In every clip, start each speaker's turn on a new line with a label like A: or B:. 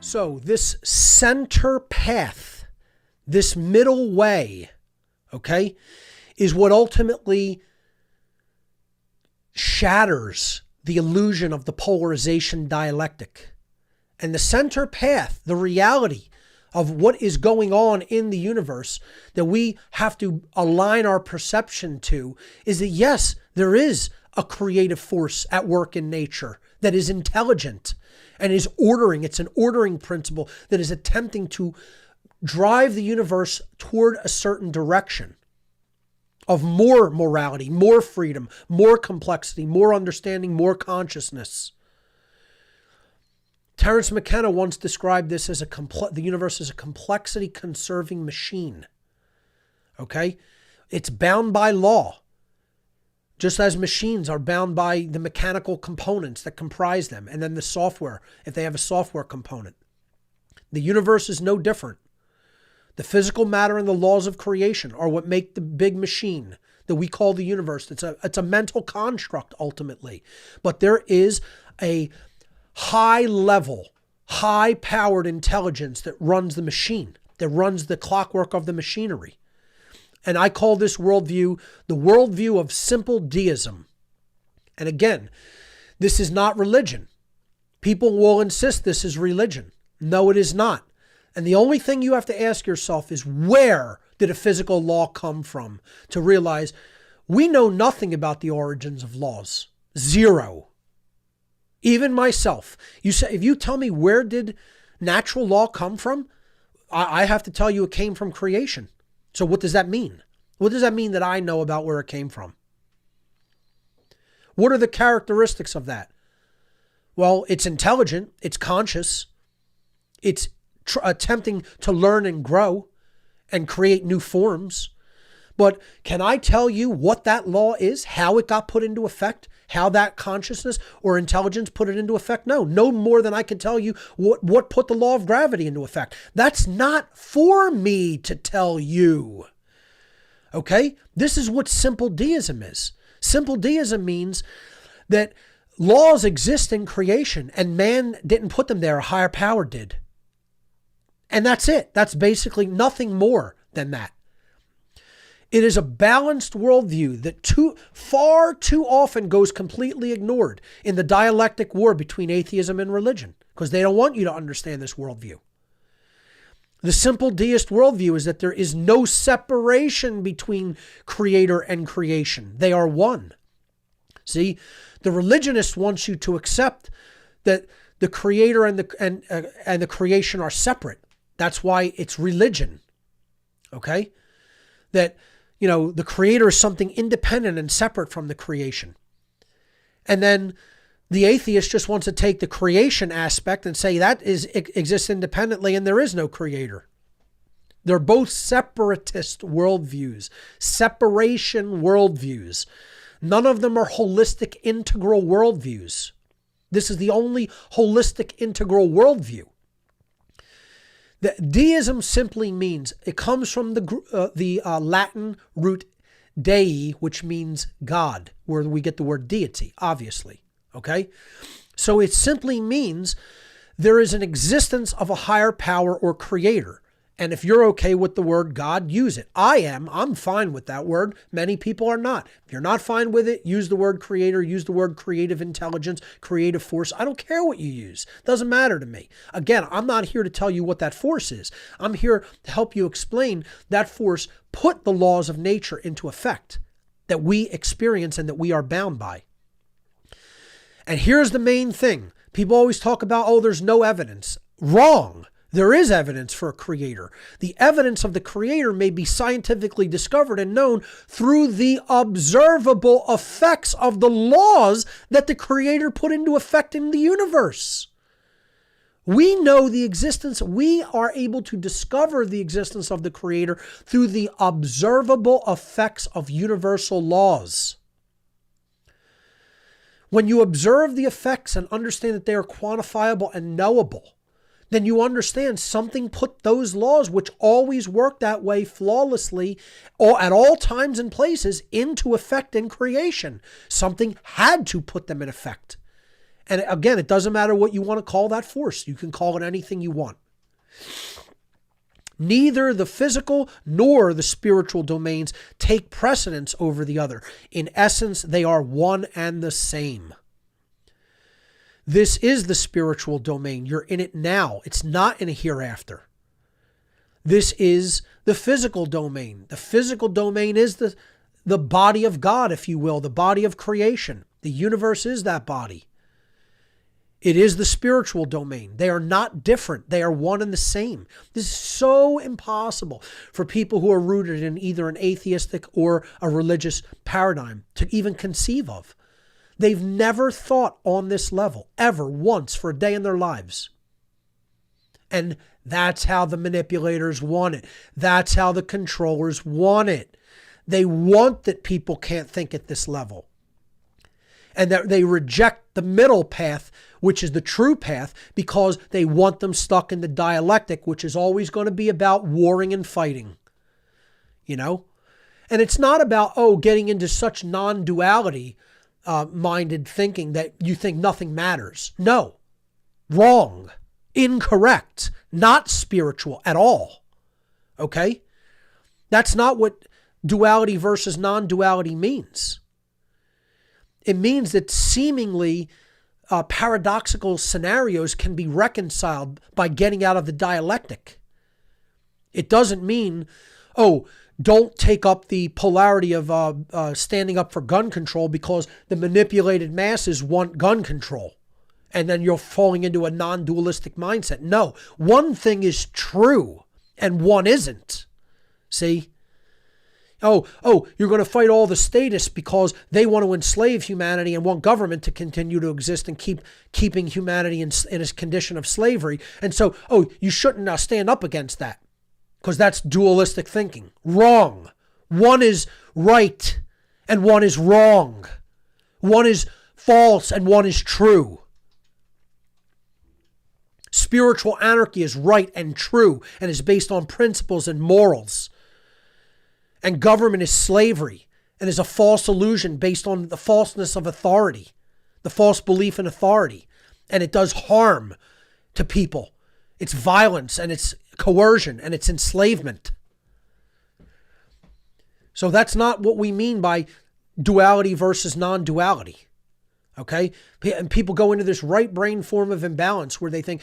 A: So this center path, this middle way, okay, is what ultimately shatters the illusion of the polarization dialectic. And the center path, the reality of what is going on in the universe that we have to align our perception to, is that yes, there is a creative force at work in nature that is intelligent and is ordering. It's an ordering principle that is attempting to drive the universe toward a certain direction of more morality, more freedom, more complexity, more understanding, more consciousness. Terence McKenna once described this as the universe as a complexity-conserving machine. Okay? It's bound by law, just as machines are bound by the mechanical components that comprise them, and then the software, if they have a software component. The universe is no different. The physical matter and the laws of creation are what make the big machine that we call the universe. It's a mental construct, ultimately. But there is a high-level, high-powered intelligence that runs the machine, that runs the clockwork of the machinery. And I call this worldview the worldview of simple deism. And again, this is not religion. People will insist this is religion. No, it is not. And the only thing you have to ask yourself is, where did a physical law come from? To realize we know nothing about the origins of laws. Zero. Even myself. If you tell me where did natural law come from, I have to tell you it came from creation. So what does that mean? What does that mean that I know about where it came from? What are the characteristics of that? Well, it's intelligent, it's conscious, it's attempting to learn and grow and create new forms. But can I tell you what that law is, how it got put into effect, how that consciousness or intelligence put it into effect? No more than I can tell you what put the law of gravity into effect. That's not for me to tell you. Okay? This is what simple deism is. Simple deism means that laws exist in creation and man didn't put them there, a higher power did. And that's it. That's basically nothing more than that. It is a balanced worldview that far too often goes completely ignored in the dialectic war between atheism and religion, because they don't want you to understand this worldview. The simple deist worldview is that there is no separation between creator and creation. They are one. See, the religionist wants you to accept that the creator and the creation are separate. That's why it's religion. Okay? That, the creator is something independent and separate from the creation. And then the atheist just wants to take the creation aspect and say that exists independently and there is no creator. They're both separatist worldviews, separation worldviews. None of them are holistic, integral worldviews. This is the only holistic, integral worldview. The deism simply means, it comes from the Latin root dei, which means God, where we get the word deity, obviously. Okay? So it simply means there is an existence of a higher power or creator. And if you're okay with the word God, use it. I am. I'm fine with that word. Many people are not. If you're not fine with it, use the word creator, use the word creative intelligence, creative force. I don't care what you use. Doesn't matter to me. Again, I'm not here to tell you what that force is. I'm here to help you explain that force put the laws of nature into effect that we experience and that we are bound by. And here's the main thing. People always talk about, there's no evidence. Wrong. There is evidence for a creator. The evidence of the creator may be scientifically discovered and known through the observable effects of the laws that the creator put into effect in the universe. We know the existence, we are able to discover the existence of the creator through the observable effects of universal laws. When you observe the effects and understand that they are quantifiable and knowable, then you understand something put those laws, which always work that way flawlessly or at all times and places, into effect in creation. Something had to put them in effect. And again, it doesn't matter what you want to call that force. You can call it anything you want. Neither the physical nor the spiritual domains take precedence over the other. In essence, they are one and the same. This is the spiritual domain. You're in it now. It's not in a hereafter. This is the physical domain. The physical domain is the body of God, if you will, the body of creation. The universe is that body. It is the spiritual domain. They are not different. They are one and the same. This is so impossible for people who are rooted in either an atheistic or a religious paradigm to even conceive of. They've never thought on this level, ever, once, for a day in their lives. And that's how the manipulators want it. That's how the controllers want it. They want that people can't think at this level. And that they reject the middle path, which is the true path, because they want them stuck in the dialectic, which is always going to be about warring and fighting. You know? And it's not about, getting into such non-duality minded thinking that you think nothing matters. No. Wrong. Incorrect. Not spiritual at all. Okay? That's not what duality versus non-duality means. It means that seemingly paradoxical scenarios can be reconciled by getting out of the dialectic. It doesn't mean, don't take up the polarity of standing up for gun control because the manipulated masses want gun control. And then you're falling into a non-dualistic mindset. No, one thing is true and one isn't. See? You're going to fight all the statists because they want to enslave humanity and want government to continue to exist and keeping humanity in a condition of slavery. And so, you shouldn't stand up against that because that's dualistic thinking. Wrong. One is right and one is wrong. One is false and one is true. Spiritual anarchy is right and true and is based on principles and morals. And government is slavery and is a false illusion based on the falseness of authority, the false belief in authority. And it does harm to people. It's violence and it's coercion and it's enslavement. So that's not what we mean by duality versus non-duality. Okay? And people go into this right brain form of imbalance where they think,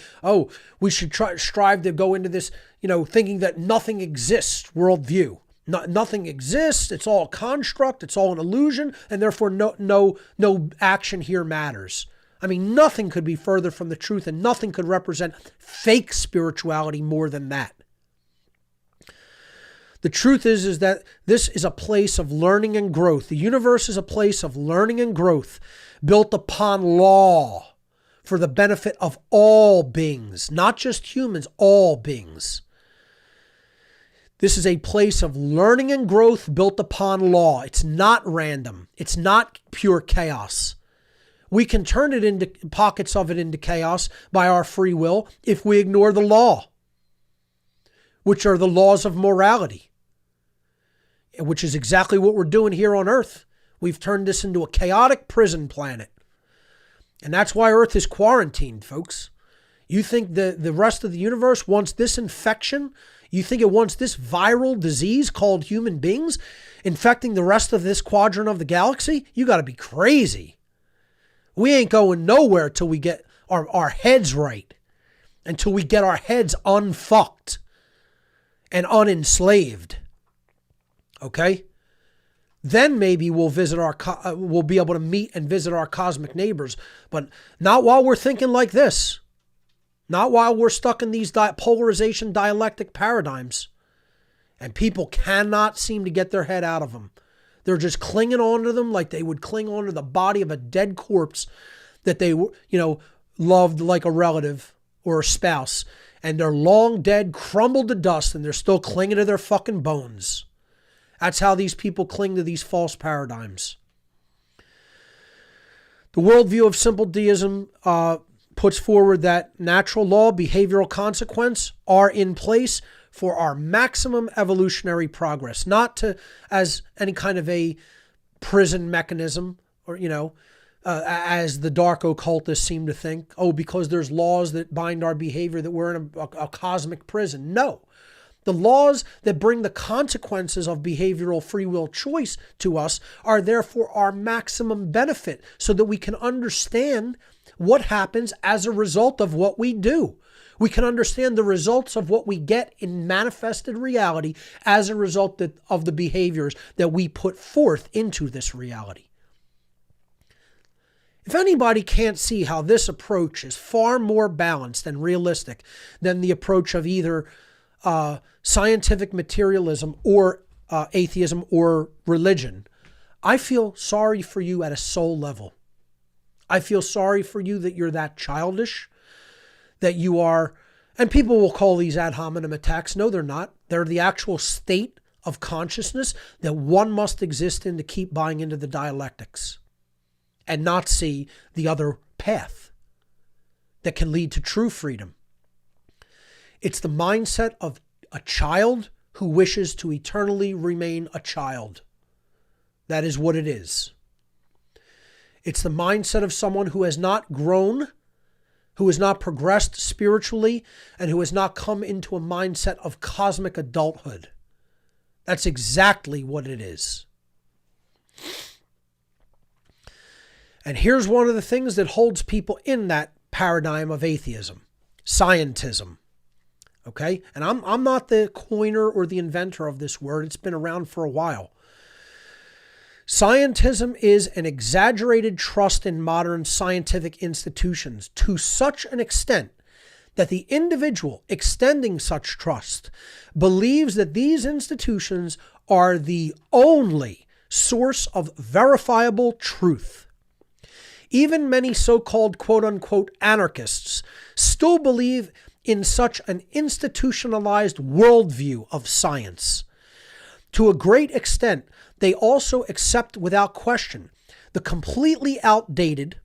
A: we should strive to go into this, thinking that nothing exists worldview. Nothing exists. It's all a construct. It's all an illusion. And therefore no action here matters. I mean, nothing could be further from the truth and nothing could represent fake spirituality more than that. The truth is that this is a place of learning and growth. The universe is a place of learning and growth built upon law for the benefit of all beings, not just humans, all beings. This is a place of learning and growth built upon law. It's not random. It's not pure chaos. We can turn it into pockets of it into chaos by our free will if we ignore the law, which are the laws of morality, which is exactly what we're doing here on Earth. We've turned this into a chaotic prison planet. And that's why Earth is quarantined, folks. You think the rest of the universe wants this infection? You think it wants this viral disease called human beings infecting the rest of this quadrant of the galaxy? You got to be crazy. We ain't going nowhere till we get our heads right, until we get our heads unfucked and unenslaved. Okay? Then maybe we'll we'll be able to meet and visit our cosmic neighbors, but not while we're thinking like this. Not while we're stuck in these polarization dialectic paradigms. And people cannot seem to get their head out of them. They're just clinging on to them like they would cling on to the body of a dead corpse that they, loved like a relative or a spouse. And they're long dead, crumbled to dust, and they're still clinging to their fucking bones. That's how these people cling to these false paradigms. The worldview of simple deism puts forward that natural law, behavioral consequence are in place for our maximum evolutionary progress, not as any kind of a prison mechanism or, as the dark occultists seem to think. Oh, because there's laws that bind our behavior that we're in a cosmic prison. No. The laws that bring the consequences of behavioral free will choice to us are therefore our maximum benefit, so that we can understand what happens as a result of what we do. We can understand the results of what we get in manifested reality as a result of the behaviors that we put forth into this reality. If anybody can't see how this approach is far more balanced and realistic than the approach of either scientific materialism or atheism or religion, I feel sorry for you at a soul level. I feel sorry for you that you're that childish, that you are, and people will call these ad hominem attacks. No, they're not. They're the actual state of consciousness that one must exist in to keep buying into the dialectics and not see the other path that can lead to true freedom. It's the mindset of a child who wishes to eternally remain a child. That is what it is. It's the mindset of someone who has not grown, who has not progressed spiritually, and who has not come into a mindset of cosmic adulthood. That's exactly what it is. And here's one of the things that holds people in that paradigm of atheism: scientism. Okay? And I'm not the coiner or the inventor of this word. It's been around for a while. Scientism is an exaggerated trust in modern scientific institutions to such an extent that the individual extending such trust believes that these institutions are the only source of verifiable truth. Even many so-called quote-unquote anarchists still believe in such an institutionalized worldview of science. To a great extent, they also accept without question the completely outdated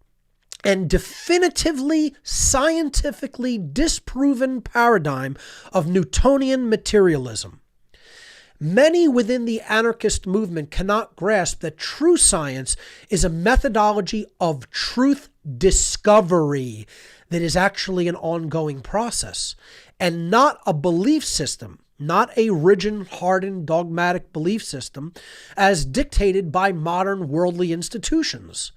A: and definitively scientifically disproven paradigm of Newtonian materialism. Many within the anarchist movement cannot grasp that true science is a methodology of truth discovery that is actually an ongoing process, and not a belief system, not a rigid, hardened, dogmatic belief system as dictated by modern worldly institutions.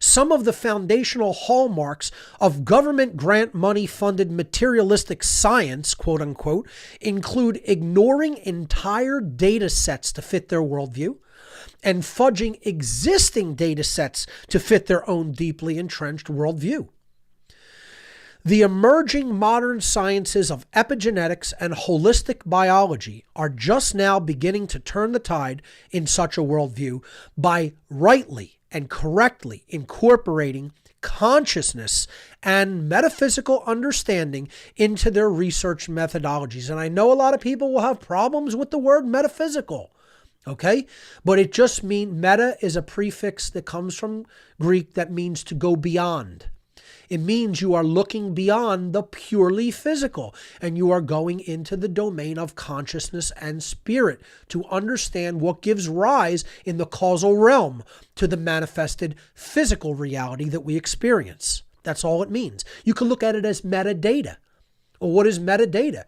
A: Some of the foundational hallmarks of government grant money funded materialistic science, quote unquote, include ignoring entire data sets to fit their worldview and fudging existing data sets to fit their own deeply entrenched worldview. The emerging modern sciences of epigenetics and holistic biology are just now beginning to turn the tide in such a worldview by rightly and correctly incorporating consciousness and metaphysical understanding into their research methodologies. And I know a lot of people will have problems with the word metaphysical, okay? But it just means, meta is a prefix that comes from Greek that means to go beyond. It means you are looking beyond the purely physical and you are going into the domain of consciousness and spirit to understand what gives rise in the causal realm to the manifested physical reality that we experience. That's all it means. You can look at it as metadata. Well, what is metadata?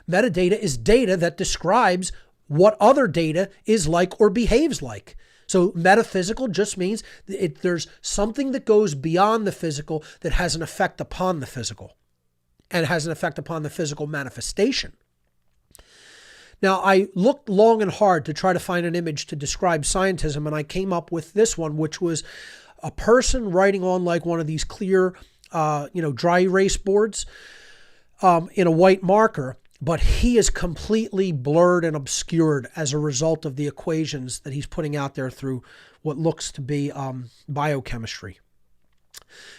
A: Metadata is data that describes what other data is like or behaves like. So metaphysical just means there's something that goes beyond the physical that has an effect upon the physical and has an effect upon the physical manifestation. Now, I looked long and hard to try to find an image to describe scientism, and I came up with this one, which was a person writing on like one of these clear, dry erase boards in a white marker. But he is completely blurred and obscured as a result of the equations that he's putting out there through what looks to be biochemistry.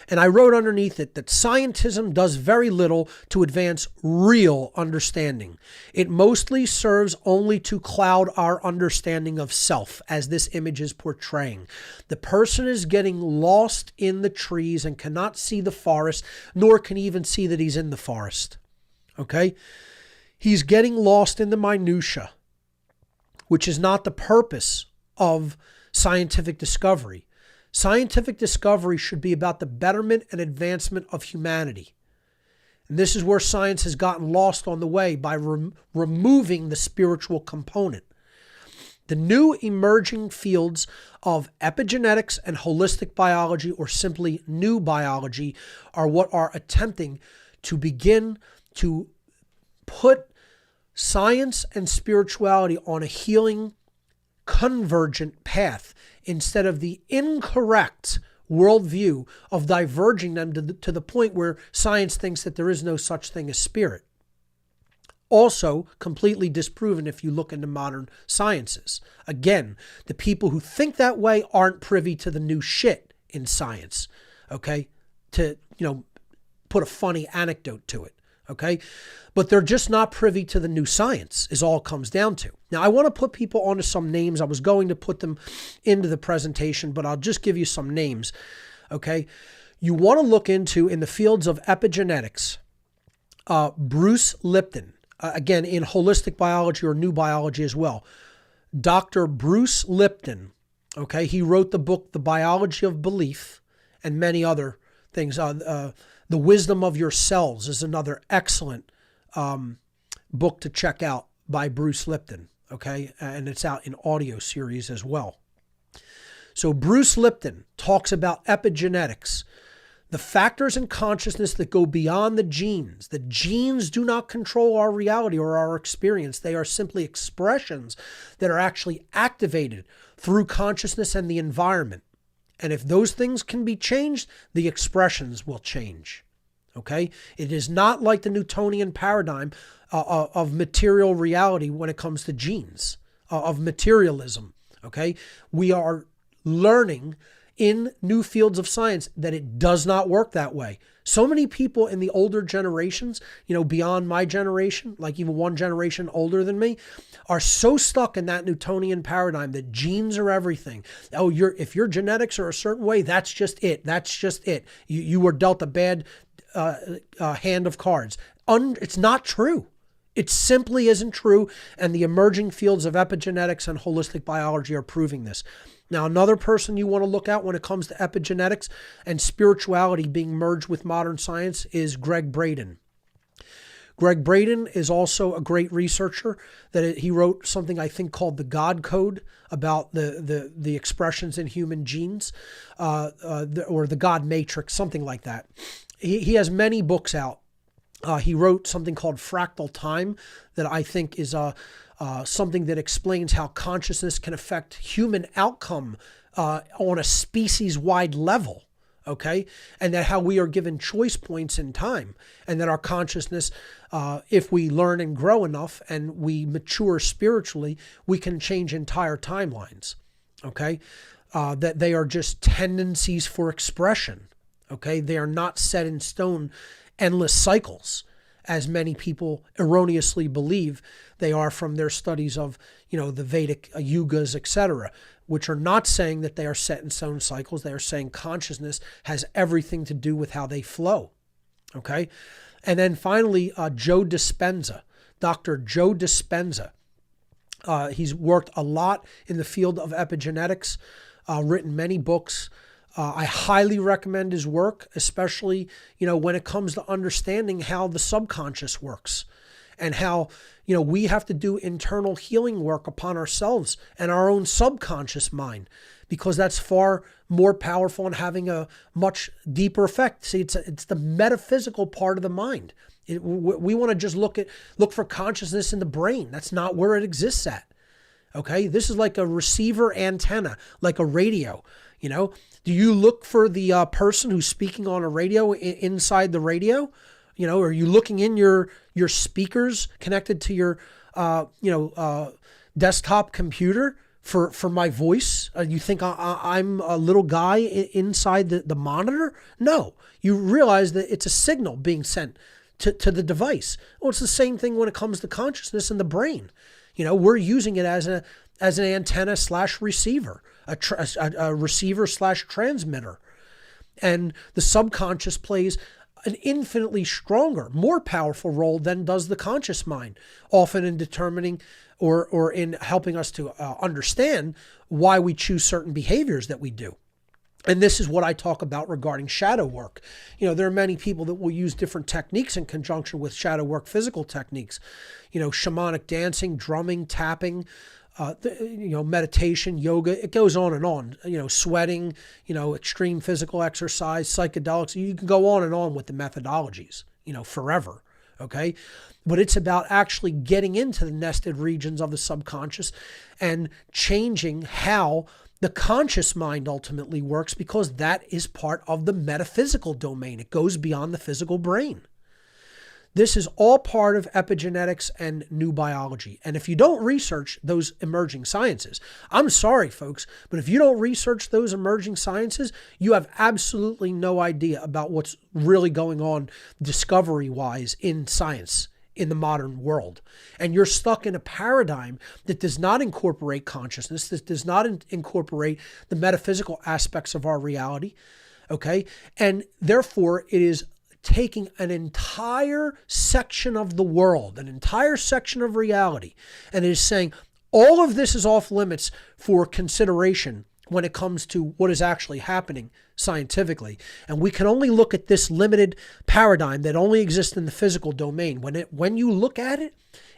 A: And I wrote underneath it that scientism does very little to advance real understanding. It mostly serves only to cloud our understanding of self, as this image is portraying. The person is getting lost in the trees and cannot see the forest, nor can even see that he's in the forest. Okay? He's getting lost in the minutia, which is not the purpose of scientific discovery. Scientific discovery should be about the betterment and advancement of humanity. And this is where science has gotten lost on the way by removing the spiritual component. The new emerging fields of epigenetics and holistic biology, or simply new biology, are what are attempting to begin to put science and spirituality on a healing, convergent path instead of the incorrect worldview of diverging them to the point where science thinks that there is no such thing as spirit. Also completely disproven if you look into modern sciences. Again, the people who think that way aren't privy to the new shit in science, okay? To, put a funny anecdote to it, okay? But they're just not privy to the new science is all it comes down to. Now, I want to put people onto some names. I was going to put them into the presentation, but I'll just give you some names, okay? You want to look into, in the fields of epigenetics, Bruce Lipton, again, in holistic biology or new biology as well. Dr. Bruce Lipton, okay, he wrote the book, The Biology of Belief, and many other things. The Wisdom of Your Cells is another excellent book to check out by Bruce Lipton, okay? And it's out in audio series as well. So Bruce Lipton talks about epigenetics, the factors in consciousness that go beyond the genes. The genes do not control our reality or our experience. They are simply expressions that are actually activated through consciousness and the environment. And if those things can be changed, the expressions will change. Okay? It is not like the Newtonian paradigm of material reality when it comes to genes, of materialism. Okay? We are learning in new fields of science that it does not work that way. So many people in the older generations, beyond my generation, like even one generation older than me, are so stuck in that Newtonian paradigm that genes are everything. Oh, if your genetics are a certain way, that's just it. That's just it. You were dealt a bad hand of cards. It's not true. It simply isn't true. And the emerging fields of epigenetics and holistic biology are proving this. Now, another person you want to look at when it comes to epigenetics and spirituality being merged with modern science is Greg Braden. Greg Braden is also a great researcher. He wrote something I think called the God Code about the expressions in human genes, or the God Matrix, something like that. He has many books out. He wrote something called Fractal Time that I think is something that explains how consciousness can affect human outcome on a species-wide level, okay? And that how we are given choice points in time, and that our consciousness, if we learn and grow enough and we mature spiritually, we can change entire timelines, okay? That they are just tendencies for expression, okay? They are not set in stone endless cycles, as many people erroneously believe they are from their studies of, the Vedic yugas, etc., which are not saying that they are set in stone cycles. They are saying consciousness has everything to do with how they flow, okay? And then finally, Joe Dispenza, Dr. Joe Dispenza. He's worked a lot in the field of epigenetics, written many books. I highly recommend his work, especially, when it comes to understanding how the subconscious works and how, we have to do internal healing work upon ourselves and our own subconscious mind, because that's far more powerful and having a much deeper effect. See, it's the metaphysical part of the mind. We want to just look for consciousness in the brain. That's not where it exists at. Okay. This is like a receiver antenna, like a radio, Do you look for the person who's speaking on a radio inside the radio? Are you looking in your speakers connected to your, desktop computer for my voice? You think I'm a little guy inside the monitor? No, you realize that it's a signal being sent to the device. Well, it's the same thing when it comes to consciousness in the brain. We're using it as an antenna / receiver, a receiver / transmitter. And the subconscious plays an infinitely stronger, more powerful role than does the conscious mind, often in determining or in helping us to understand why we choose certain behaviors that we do. And this is what I talk about regarding shadow work. There are many people that will use different techniques in conjunction with shadow work, physical techniques, shamanic dancing, drumming, tapping, meditation, yoga. It goes on and on, sweating, extreme physical exercise, psychedelics. You can go on and on with the methodologies, forever. Okay. But it's about actually getting into the nested regions of the subconscious and changing how the conscious mind ultimately works, because that is part of the metaphysical domain. It goes beyond the physical brain. This is all part of epigenetics and new biology. And if you don't research those emerging sciences, I'm sorry, folks, but if you don't research those emerging sciences, you have absolutely no idea about what's really going on discovery-wise in science in the modern world. And you're stuck in a paradigm that does not incorporate consciousness, that does not incorporate the metaphysical aspects of our reality, okay? And therefore, it is taking an entire section of the world, an entire section of reality, and it is saying all of this is off limits for consideration when it comes to what is actually happening scientifically. And we can only look at this limited paradigm that only exists in the physical domain. When you look at it,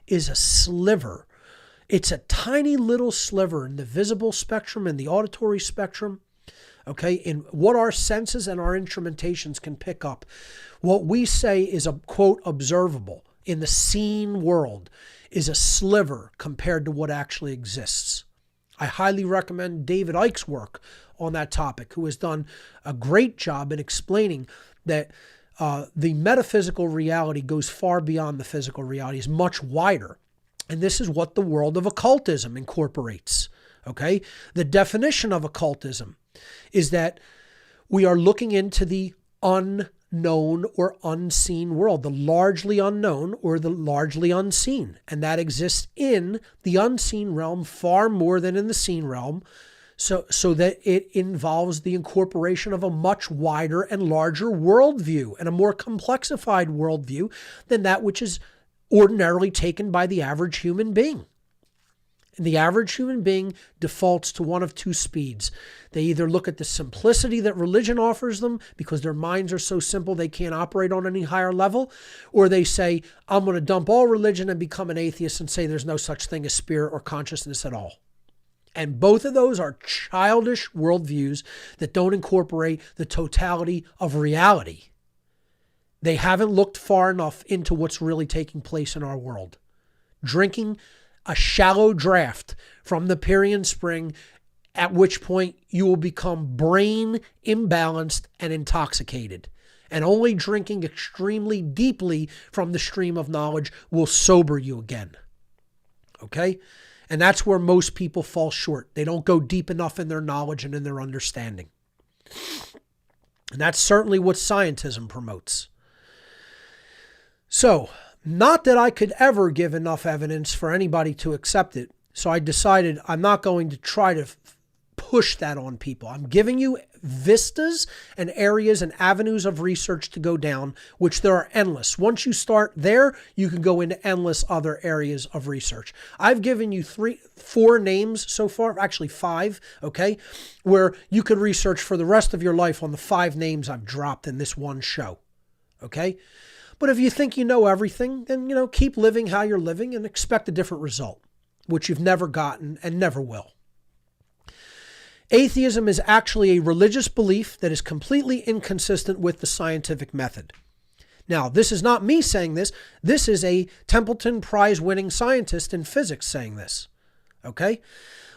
A: is a sliver. It's a tiny little sliver in the visible spectrum and the auditory spectrum, okay, in what our senses and our instrumentations can pick up. What we say is a, quote, observable in the seen world is a sliver compared to what actually exists. I highly recommend David Icke's work on that topic, who has done a great job in explaining that the metaphysical reality goes far beyond the physical reality, is much wider. And this is what the world of occultism incorporates, okay? The definition of occultism is that we are looking into the unknown or unseen world, the largely unknown or the largely unseen. And that exists in the unseen realm far more than in the seen realm, so that it involves the incorporation of a much wider and larger worldview and a more complexified worldview than that which is ordinarily taken by the average human being. And the average human being defaults to one of two speeds. They either look at the simplicity that religion offers them because their minds are so simple they can't operate on any higher level, or they say, I'm going to dump all religion and become an atheist and say there's no such thing as spirit or consciousness at all. And both of those are childish worldviews that don't incorporate the totality of reality. They haven't looked far enough into what's really taking place in our world. Drinking a shallow draft from the Pierian Spring, at which point you will become brain imbalanced and intoxicated. And only drinking extremely deeply from the stream of knowledge will sober you again. Okay? And that's where most people fall short. They don't go deep enough in their knowledge and in their understanding. And that's certainly what scientism promotes. So, not that I could ever give enough evidence for anybody to accept it. So I decided I'm not going to try to push that on people. I'm giving you vistas and areas and avenues of research to go down, which there are endless. Once you start there, you can go into endless other areas of research. I've given you 4 names so far, actually 5, okay, where you could research for the rest of your life on the 5 names I've dropped in this one show, okay? But if you think you know everything, then, keep living how you're living and expect a different result, which you've never gotten and never will. Atheism is actually a religious belief that is completely inconsistent with the scientific method. Now, this is not me saying this. This is a Templeton Prize-winning scientist in physics saying this. Okay?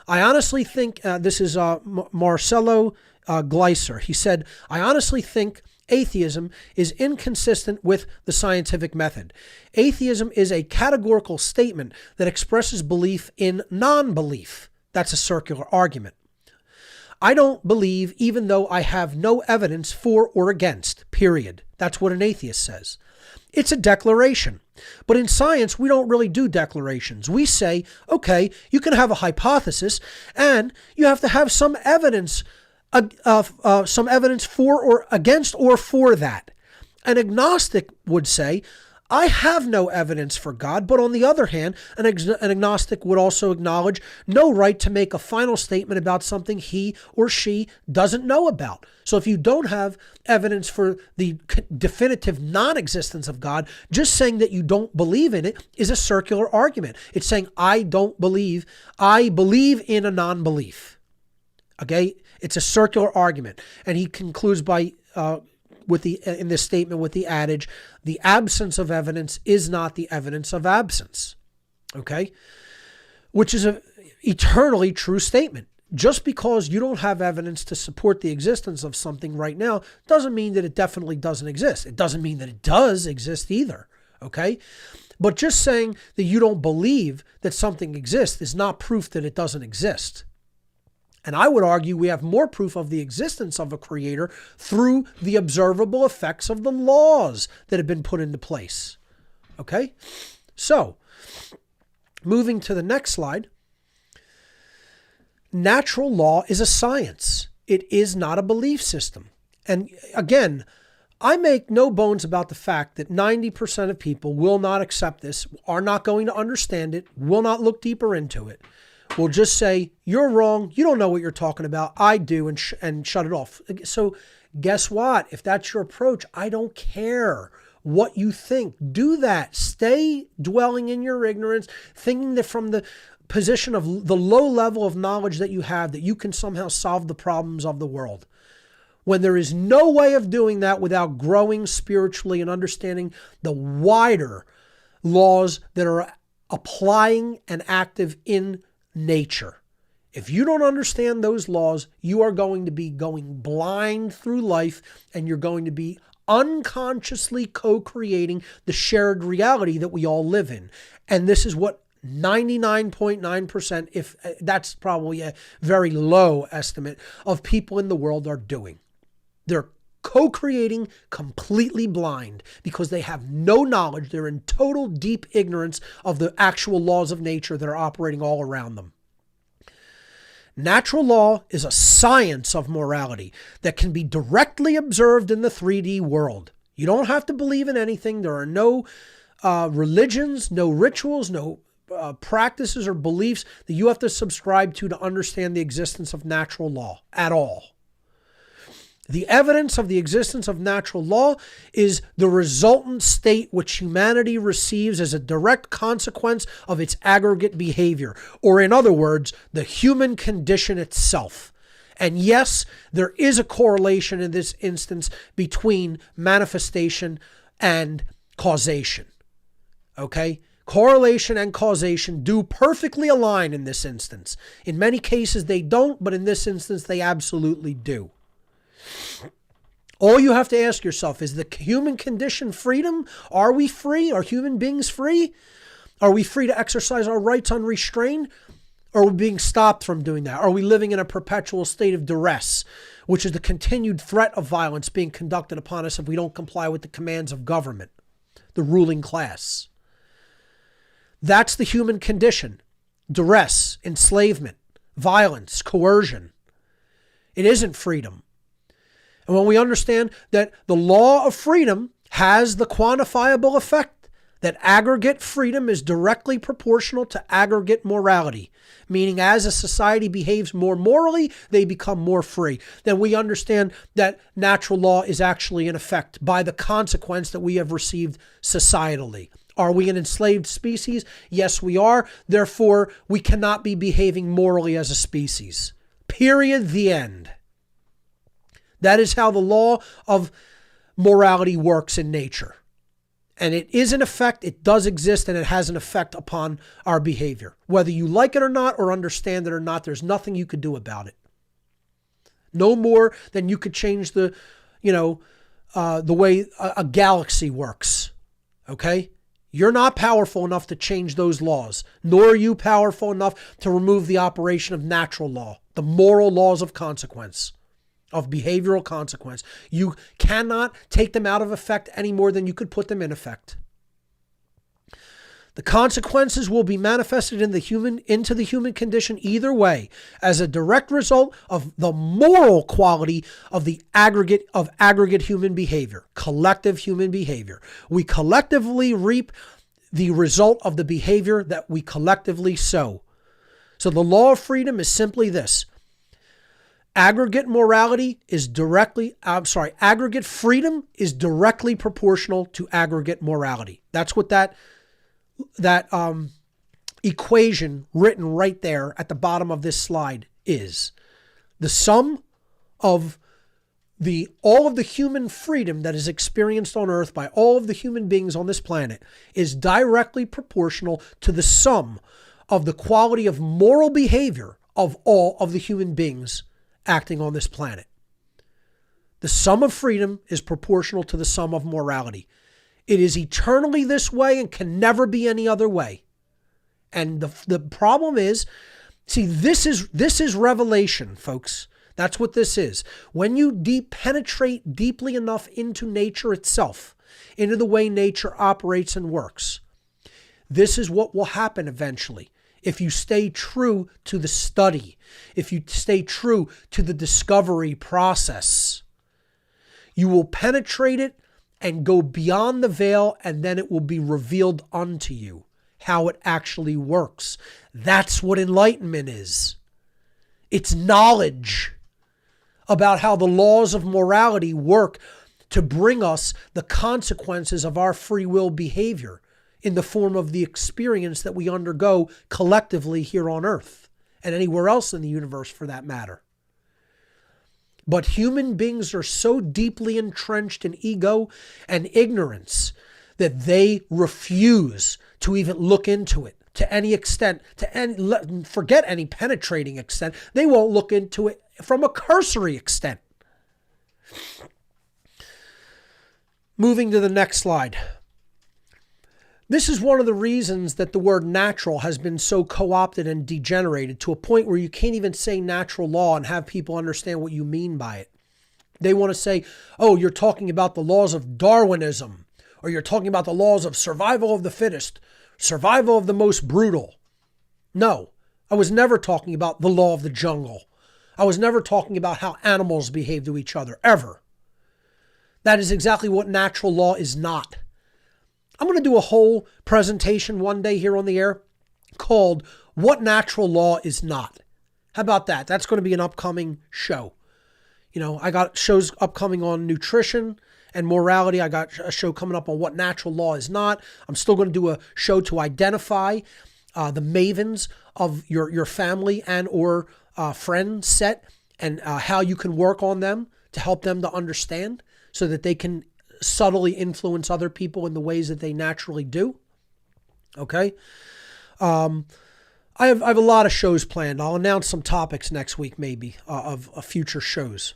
A: I honestly think, this is Marcelo Gleiser. He said, I honestly think atheism is inconsistent with the scientific method. Atheism is a categorical statement that expresses belief in non-belief. That's a circular argument. I don't believe even though I have no evidence for or against, period. That's what an atheist says. It's a declaration. But in science, we don't really do declarations. We say, okay, you can have a hypothesis and you have to have some evidence for or against or for that. An agnostic would say, I have no evidence for God, but on the other hand, an agnostic would also acknowledge no right to make a final statement about something he or she doesn't know about. So if you don't have evidence for the definitive non-existence of God, just saying that you don't believe in it is a circular argument. It's saying, I don't believe, I believe in a non-belief. Okay? It's a circular argument. And he concludes by in this statement with the adage, the absence of evidence is not the evidence of absence. Okay? Which is an eternally true statement. Just because you don't have evidence to support the existence of something right now doesn't mean that it definitely doesn't exist. It doesn't mean that it does exist either. Okay? But just saying that you don't believe that something exists is not proof that it doesn't exist. And I would argue we have more proof of the existence of a creator through the observable effects of the laws that have been put into place. Okay? So, moving to the next slide. Natural law is a science. It is not a belief system. And again, I make no bones about the fact that 90% of people will not accept this, are not going to understand it, will not look deeper into it. Will just say, you're wrong, you don't know what you're talking about, I do, and shut it off. So guess what? If that's your approach, I don't care what you think. Do that. Stay dwelling in your ignorance, thinking that from the position of the low level of knowledge that you have, that you can somehow solve the problems of the world. When there is no way of doing that without growing spiritually and understanding the wider laws that are applying and active in nature. If you don't understand those laws, you are going to be going blind through life, and you're going to be unconsciously co-creating the shared reality that we all live in. And this is what 99.9%, if that's probably a very low estimate, of people in the world are doing. They're co-creating completely blind because they have no knowledge. They're in total deep ignorance of the actual laws of nature that are operating all around them. Natural law is a science of morality that can be directly observed in the 3D world. You don't have to believe in anything. There are no religions, no rituals, no practices or beliefs that you have to subscribe to understand the existence of natural law at all. The evidence of the existence of natural law is the resultant state which humanity receives as a direct consequence of its aggregate behavior, or in other words, the human condition itself. And yes, there is a correlation in this instance between manifestation and causation. Okay? Correlation and causation do perfectly align in this instance. In many cases they don't, but in this instance they absolutely do. All you have to ask yourself, is the human condition freedom? Are we free? Are human beings free? Are we free to exercise our rights unrestrained? Or are we being stopped from doing that? Are we living in a perpetual state of duress, which is the continued threat of violence being conducted upon us if we don't comply with the commands of government, the ruling class? That's the human condition. Duress, enslavement, violence, coercion. It isn't freedom. And when we understand that the law of freedom has the quantifiable effect that aggregate freedom is directly proportional to aggregate morality, meaning as a society behaves more morally, they become more free, then we understand that natural law is actually in effect by the consequence that we have received societally. Are we an enslaved species? Yes, we are. Therefore, we cannot be behaving morally as a species. Period. The end. That is how the law of morality works in nature. And it is an effect, it does exist, and it has an effect upon our behavior. Whether you like it or not, or understand it or not, there's nothing you could do about it. No more than you could change the way a galaxy works. Okay? You're not powerful enough to change those laws, nor are you powerful enough to remove the operation of natural law, the moral laws of consequence, of behavioral consequence. You cannot take them out of effect any more than you could put them in effect. The consequences will be manifested into the human condition either way, as a direct result of the moral quality of the aggregate human behavior, collective human behavior. We collectively reap the result of the behavior that we collectively sow. So the law of freedom is simply this. Aggregate freedom is directly proportional to aggregate morality. That's what that equation written right there at the bottom of this slide is. The sum of all of the human freedom that is experienced on earth by all of the human beings on this planet is directly proportional to the sum of the quality of moral behavior of all of the human beings acting on this planet. The sum of freedom is proportional to the sum of morality. It is eternally this way and can never be any other way. And the problem is, see, this is revelation, folks. That's what this is. When you penetrate deeply enough into nature itself, into the way nature operates and works, this is what will happen eventually. If you stay true to the study, if you stay true to the discovery process, you will penetrate it and go beyond the veil, and then it will be revealed unto you how it actually works. That's what enlightenment is. It's knowledge about how the laws of morality work to bring us the consequences of our free will behavior in the form of the experience that we undergo collectively here on earth and anywhere else in the universe for that matter. But human beings are so deeply entrenched in ego and ignorance that they refuse to even look into it to any extent, forget any penetrating extent. They won't look into it from a cursory extent. Moving to the next slide. This is one of the reasons that the word natural has been so co-opted and degenerated to a point where you can't even say natural law and have people understand what you mean by it. They want to say, oh, you're talking about the laws of Darwinism, or you're talking about the laws of survival of the fittest, survival of the most brutal. No, I was never talking about the law of the jungle. I was never talking about how animals behave to each other, ever. That is exactly what natural law is not. I'm going to do a whole presentation one day here on the air called What Natural Law Is Not. How about that? That's going to be an upcoming show. You know, I got shows upcoming on nutrition and morality. I got a show coming up on what natural law is not. I'm still going to do a show to identify the mavens of your family and or friend set and how you can work on them to help them to understand so that they can subtly influence other people in the ways that they naturally do. Okay. I have a lot of shows planned. I'll announce some topics next week, maybe of future shows.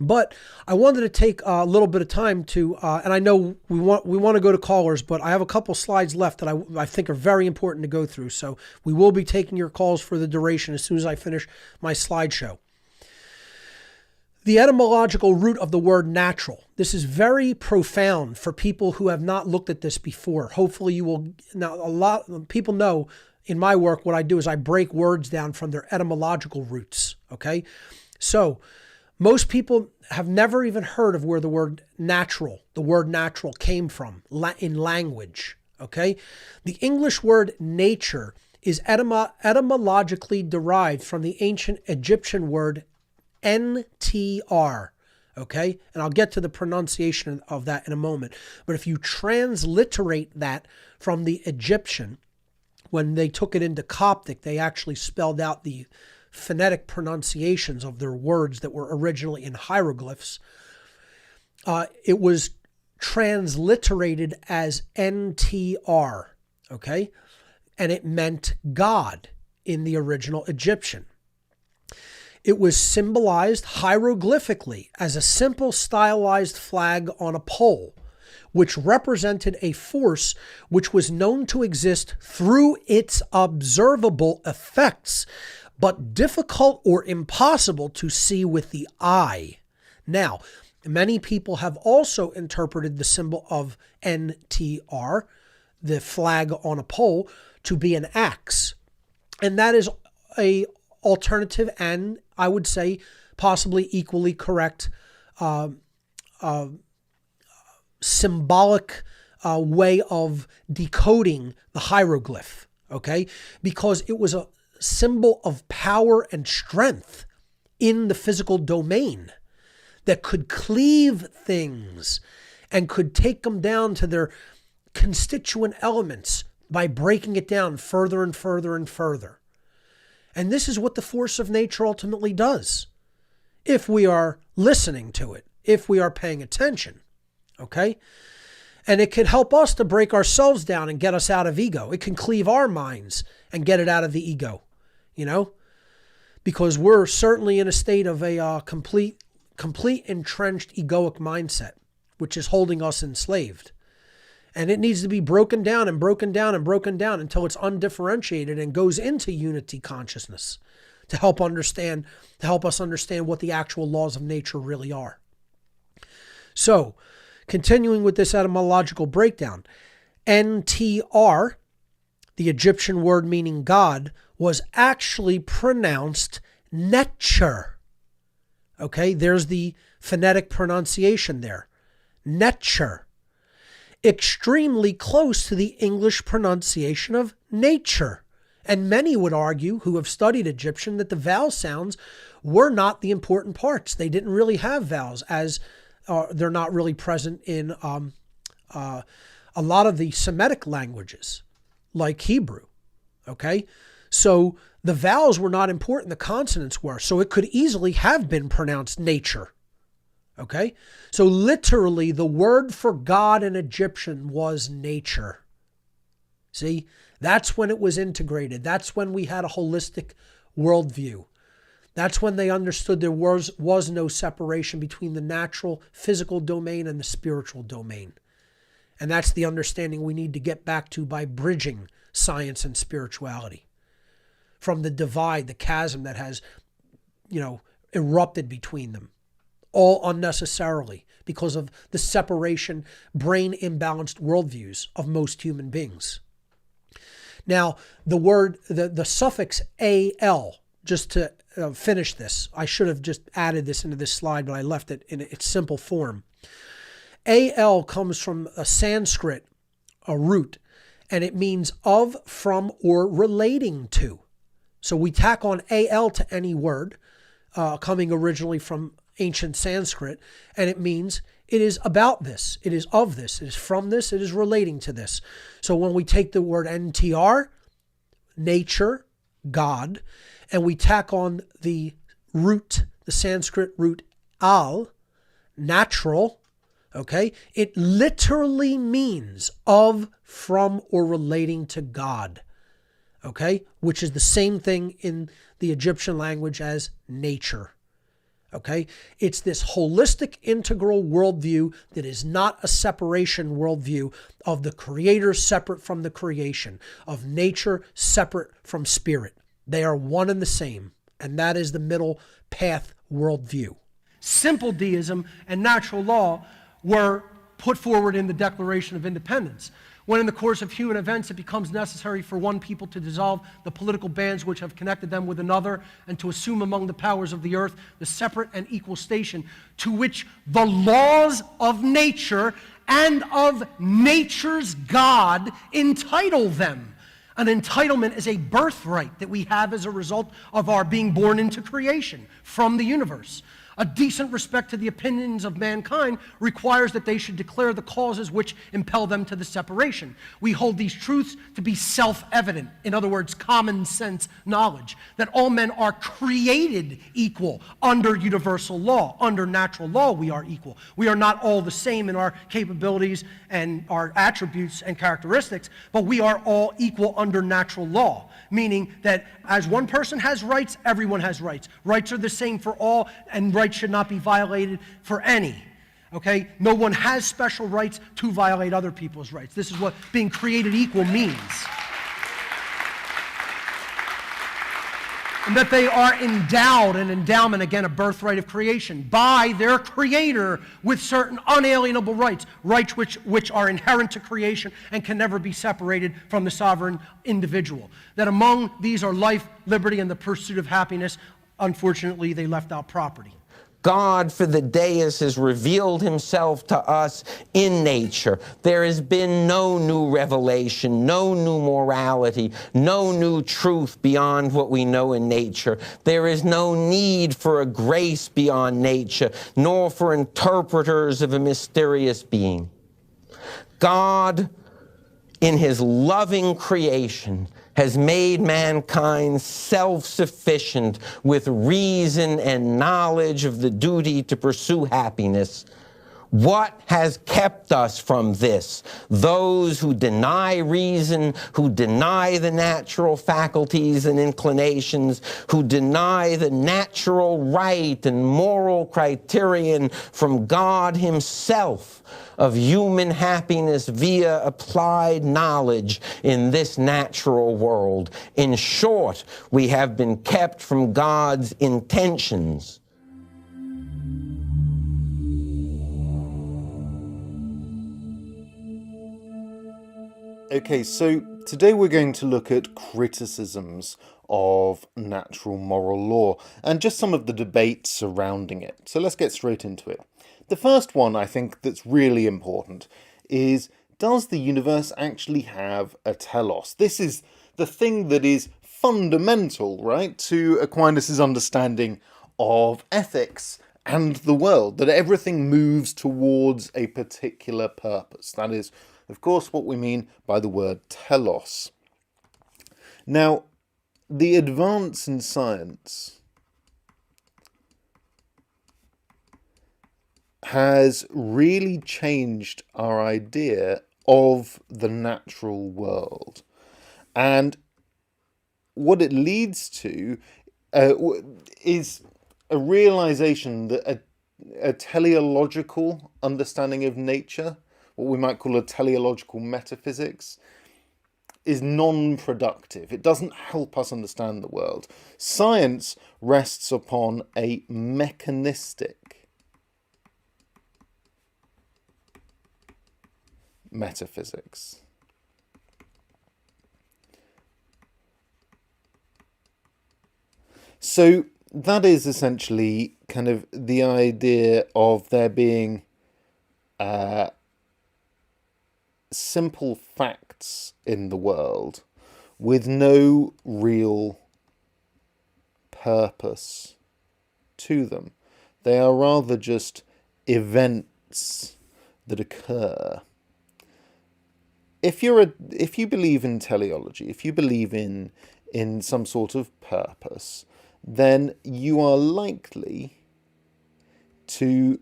A: But I wanted to take a little bit of time to, and I know we want to go to callers, but I have a couple slides left that I think are very important to go through. So we will be taking your calls for the duration as soon as I finish my slideshow. The etymological root of the word natural. This is very profound for people who have not looked at this before. Hopefully you will. Now, a lot of people know in my work what I do is I break words down from their etymological roots. Okay. So most people have never even heard of where the word natural came from in language. Okay. The English word nature is etymologically derived from the ancient Egyptian word NTR, okay? And I'll get to the pronunciation of that in a moment. But if you transliterate that from the Egyptian, when they took it into Coptic, they actually spelled out the phonetic pronunciations of their words that were originally in hieroglyphs. It was transliterated as NTR, okay? And it meant God in the original Egyptian. It was symbolized hieroglyphically as a simple stylized flag on a pole, which represented a force which was known to exist through its observable effects, but difficult or impossible to see with the eye. Now, many people have also interpreted the symbol of NTR the flag on a pole to be an axe. And that is a alternative and, I would say, possibly equally correct symbolic way of decoding the hieroglyph, okay? Because it was a symbol of power and strength in the physical domain that could cleave things and could take them down to their constituent elements by breaking it down further and further and further. And this is what the force of nature ultimately does, if we are listening to it, if we are paying attention, okay? And it could help us to break ourselves down and get us out of ego. It can cleave our minds and get it out of the ego, you know? Because we're certainly in a state of a complete entrenched egoic mindset, which is holding us enslaved. And it needs to be broken down and broken down and broken down until it's undifferentiated and goes into unity consciousness to help us understand what the actual laws of nature really are. So, continuing with this etymological breakdown, NTR, the Egyptian word meaning God, was actually pronounced Netcher. Okay, there's the phonetic pronunciation there. Netcher. Extremely close to the English pronunciation of nature. And many would argue, who have studied Egyptian, that the vowel sounds were not the important parts. They didn't really have vowels, as they're not really present in a lot of the Semitic languages, like Hebrew. Okay? So the vowels were not important, the consonants were. So it could easily have been pronounced nature. Okay? So literally, the word for God in Egyptian was nature. See? That's when it was integrated. That's when we had a holistic worldview. That's when they understood there was no separation between the natural, physical domain and the spiritual domain. And that's the understanding we need to get back to by bridging science and spirituality from the divide, the chasm that has, erupted between them, all unnecessarily because of the separation, brain imbalanced worldviews of most human beings. Now, the word, the suffix al, just to finish this, I should have just added this into this slide, but I left it in its simple form. Al comes from a Sanskrit, a root, and it means of, from, or relating to. So we tack on al to any word, coming originally from ancient Sanskrit, and it means it is about this, it is of this, it is from this, it is relating to this. So when we take the word NTR, nature, God, and we tack on the root, the Sanskrit root al, natural, okay, it literally means of, from, or relating to God, okay, which is the same thing in the Egyptian language as nature. Okay, it's this holistic, integral worldview that is not a separation worldview of the creator separate from the creation, of nature separate from spirit. They are one and the same, and that is the middle path worldview. Simple deism and natural law were put forward in the Declaration of Independence, when in the course of human events it becomes necessary for one people to dissolve the political bands which have connected them with another and to assume among the powers of the earth the separate and equal station to which the laws of nature and of nature's God entitle them. An entitlement is a birthright that we have as a result of our being born into creation from the universe. A decent respect to the opinions of mankind requires that they should declare the causes which impel them to the separation. We hold these truths to be self-evident, in other words, common sense knowledge, that all men are created equal under universal law. Under natural law, we are equal. We are not all the same in our capabilities and our attributes and characteristics, but we are all equal under natural law, meaning that as one person has rights, everyone has rights. Rights are the same for all, and rights should not be violated for any. Okay? No one has special rights to violate other people's rights. This is what being created equal means. And that they are endowed, an endowment, again, a birthright of creation, by their creator with certain unalienable rights, rights which are inherent to creation and can never be separated from the sovereign individual. That among these are life, liberty, and the pursuit of happiness. Unfortunately, they left out property.
B: God, for the deist, has revealed himself to us in nature. There has been no new revelation, no new morality, no new truth beyond what we know in nature. There is no need for a grace beyond nature, nor for interpreters of a mysterious being. God, in his loving creation, has made mankind self-sufficient with reason and knowledge of the duty to pursue happiness. What has kept us from this? Those who deny reason, who deny the natural faculties and inclinations, who deny the natural right and moral criterion from God himself of human happiness via applied knowledge in this natural world. In short, we have been kept from God's intentions.
C: Okay, so today we're going to look at criticisms of natural moral law and just some of the debates surrounding it. So let's get straight into it. The first one I think that's really important is, does the universe actually have a telos? This is the thing that is fundamental, right, to Aquinas' understanding of ethics and the world, that everything moves towards a particular purpose. That is, of course, what we mean by the word telos. Now, the advance in science has really changed our idea of the natural world. And what it leads to is a realization that a teleological understanding of nature, what we might call a teleological metaphysics, is non-productive. It doesn't help us understand the world. Science rests upon a mechanistic metaphysics. So that is essentially kind of the idea of there being simple facts in the world with no real purpose to them. They are rather just events that occur. If you believe in teleology, if you believe in some sort of purpose, then you are likely to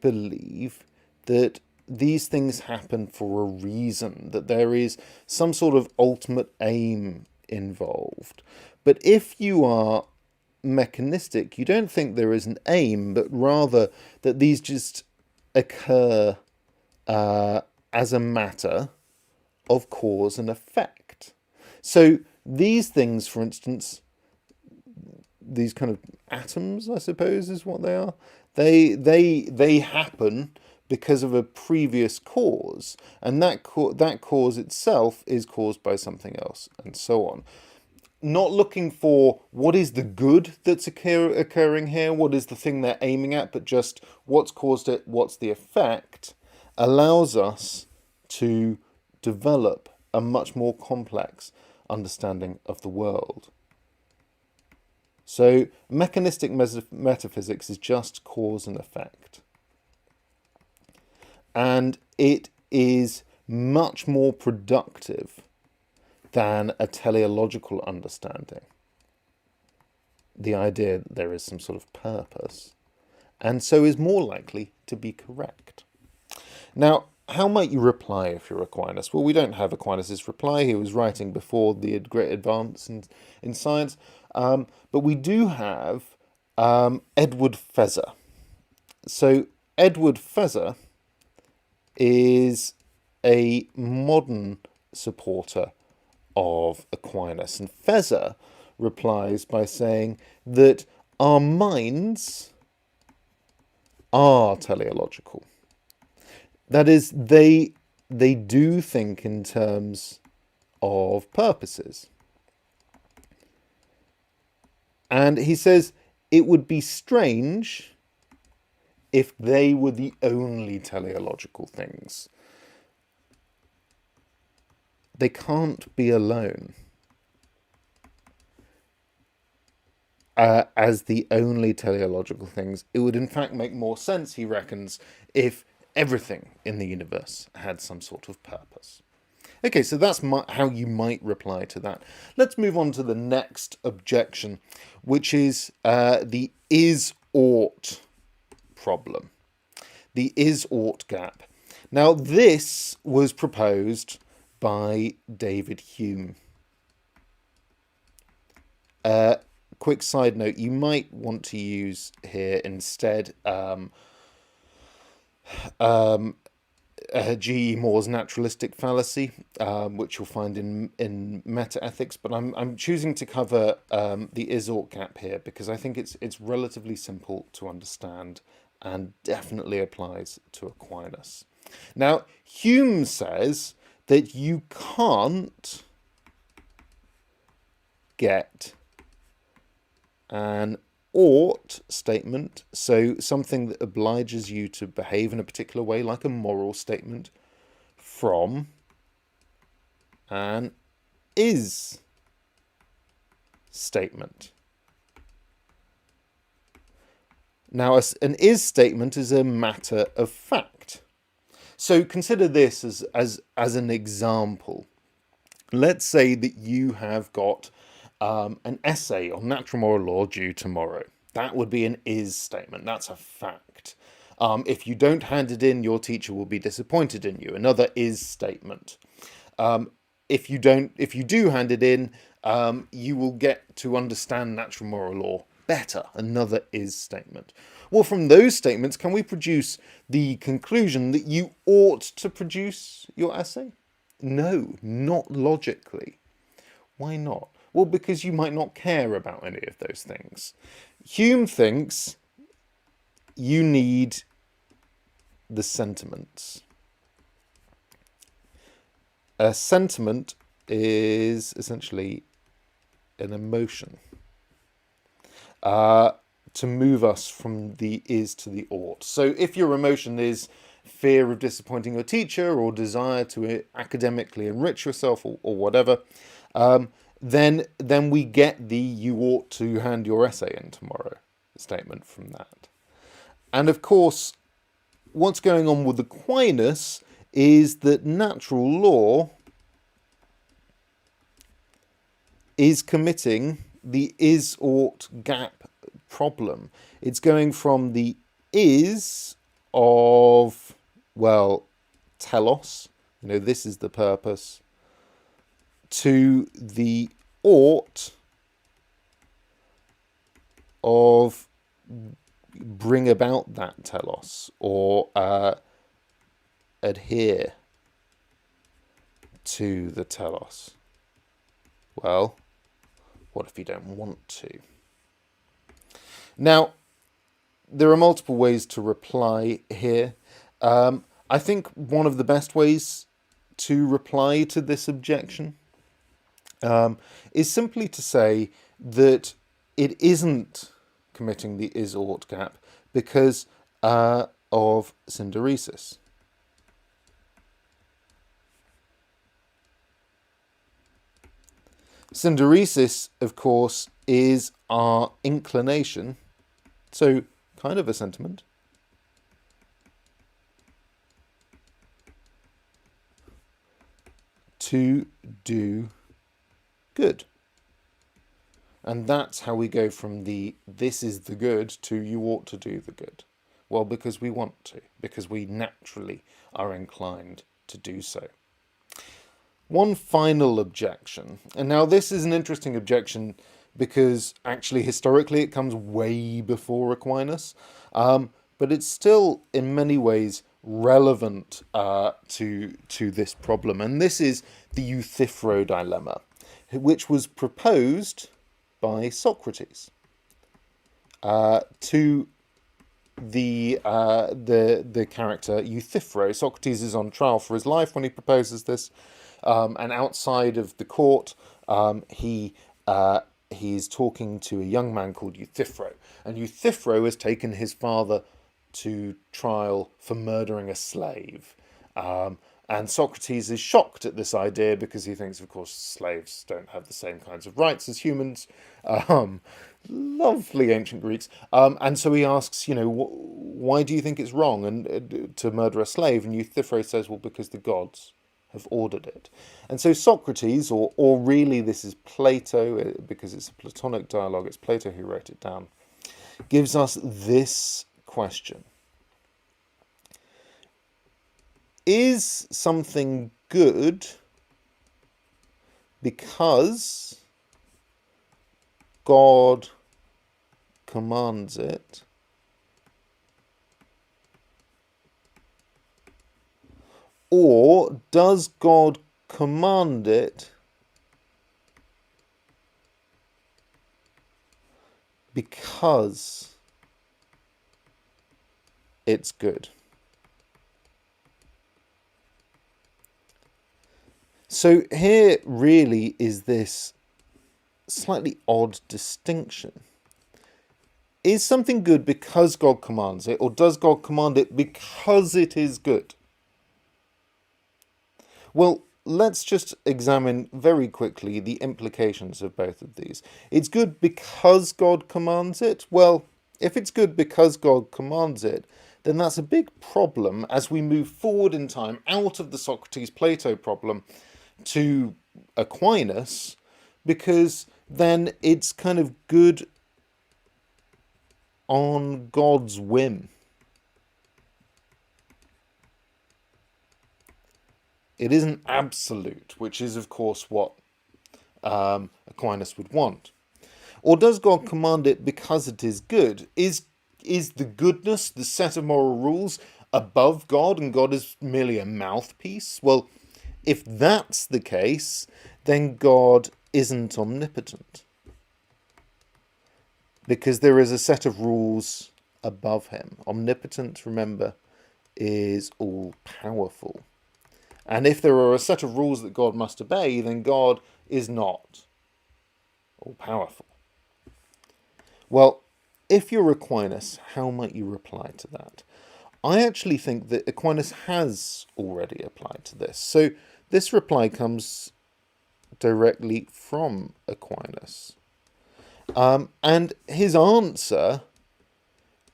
C: believe that these things happen for a reason, that there is some sort of ultimate aim involved. But if you are mechanistic, you don't think there is an aim, but rather that these just occur as a matter of cause and effect. So these things, for instance, these kind of atoms, I suppose, is what they are. They happen because of a previous cause, and that cause itself is caused by something else, and so on. Not looking for what is the good that's occurring here, what is the thing they're aiming at, but just what's caused it, what's the effect, allows us to develop a much more complex understanding of the world. So mechanistic metaphysics is just cause and effect. And it is much more productive than a teleological understanding. The idea that there is some sort of purpose, and so is more likely to be correct. Now, how might you reply if you're Aquinas? Well, we don't have Aquinas' reply. He was writing before the great advance in science. But we do have Edward Feser. So Edward Feser is a modern supporter of Aquinas. And Feser replies by saying that our minds are teleological. That is, they do think in terms of purposes. And he says it would be strange if they were the only teleological things. They can't be alone as the only teleological things. It would in fact make more sense, he reckons, if everything in the universe had some sort of purpose. Okay, so that's how you might reply to that. Let's move on to the next objection, which is the is-ought problem. The is-ought gap. Now, this was proposed by David Hume. Quick side note, you might want to use here instead G.E. Moore's naturalistic fallacy, which you'll find in meta-ethics, but I'm choosing to cover the is-ought gap here because I think it's relatively simple to understand and definitely applies to Aquinas. Now, Hume says that you can't get an ought statement, so something that obliges you to behave in a particular way, like a moral statement, from an is statement. Now, an is statement is a matter of fact. So consider this as an example. Let's say that you have got an essay on natural moral law due tomorrow. That would be an is statement. That's a fact. If you don't hand it in, your teacher will be disappointed in you. Another is statement. If you do hand it in, you will get to understand natural moral law better. Another is statement. Well, from those statements, can we produce the conclusion that you ought to produce your essay? No, not logically. Why not? Well, because you might not care about any of those things. Hume thinks you need the sentiments. A sentiment is essentially an emotion to move us from the is to the ought. So if your emotion is fear of disappointing your teacher or desire to academically enrich yourself or whatever, then we get the you ought to hand your essay in tomorrow statement from that. And of course, what's going on with Aquinas is that natural law is committing the is-ought gap problem. It's going from the is of, well, telos, this is the purpose, to the ought of bring about that telos or adhere to the telos. Well, what if you don't want to? Now, there are multiple ways to reply here. I think one of the best ways to reply to this objection is simply to say that it isn't committing the is-ought gap because of synderesis. Synderesis, of course, is our inclination, so kind of a sentiment, to do good. And that's how we go from the this is the good to you ought to do the good. Well, because we want to, because we naturally are inclined to do so. One final objection, and now this is an interesting objection because actually historically it comes way before Aquinas, but it's still in many ways relevant to this problem, and this is the Euthyphro dilemma, which was proposed by Socrates to the character Euthyphro. Socrates is on trial for his life when he proposes this, and outside of the court, he's talking to a young man called Euthyphro, and Euthyphro has taken his father to trial for murdering a slave. And Socrates is shocked at this idea because he thinks, of course, slaves don't have the same kinds of rights as humans. Lovely ancient Greeks. And so he asks, why do you think it's wrong to murder a slave? And Euthyphro says, well, because the gods have ordered it. And so Socrates, or really this is Plato, because it's a Platonic dialogue, it's Plato who wrote it down, gives us this question. Is something good because God commands it, or does God command it because it's good? So here really is this slightly odd distinction. Is something good because God commands it, or does God command it because it is good? Well, let's just examine very quickly the implications of both of these. It's good because God commands it. Well, if it's good because God commands it, then that's a big problem as we move forward in time out of the Socrates-Plato problem to Aquinas, because then it's kind of good on God's whim. It isn't absolute, which is of course what Aquinas would want. Or does God command it because it is good? Is the goodness, the set of moral rules, above God and God is merely a mouthpiece? Well, if that's the case, then God isn't omnipotent, because there is a set of rules above him. Omnipotent, remember, is all-powerful. And if there are a set of rules that God must obey, then God is not all-powerful. Well, if you're Aquinas, how might you reply to that? I actually think that Aquinas has already applied to this. So this reply comes directly from Aquinas. And his answer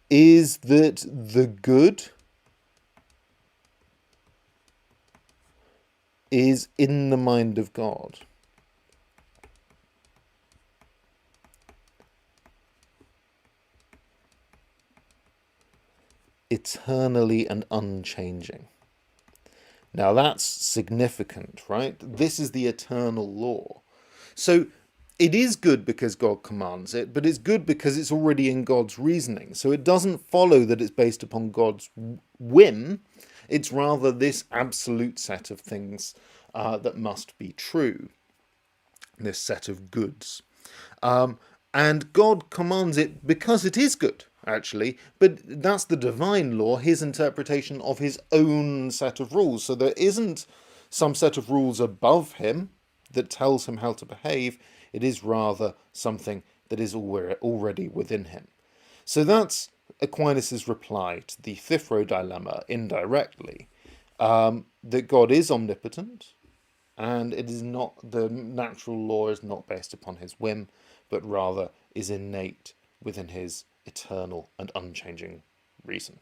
C: is that the good is in the mind of God. Eternally and unchanging. Now that's significant, right? This is the eternal law. So it is good because God commands it, but it's good because it's already in God's reasoning. So it doesn't follow that it's based upon God's whim. It's rather this absolute set of things that must be true. This set of goods. And God commands it because it is good, actually. But that's the divine law, his interpretation of his own set of rules. So there isn't some set of rules above him that tells him how to behave. It is rather something that is already within him. So that's Aquinas' reply to the Euthyphro dilemma indirectly, that God is omnipotent, and it is not, the natural law is not based upon his whim, but rather is innate within his eternal and unchanging reason.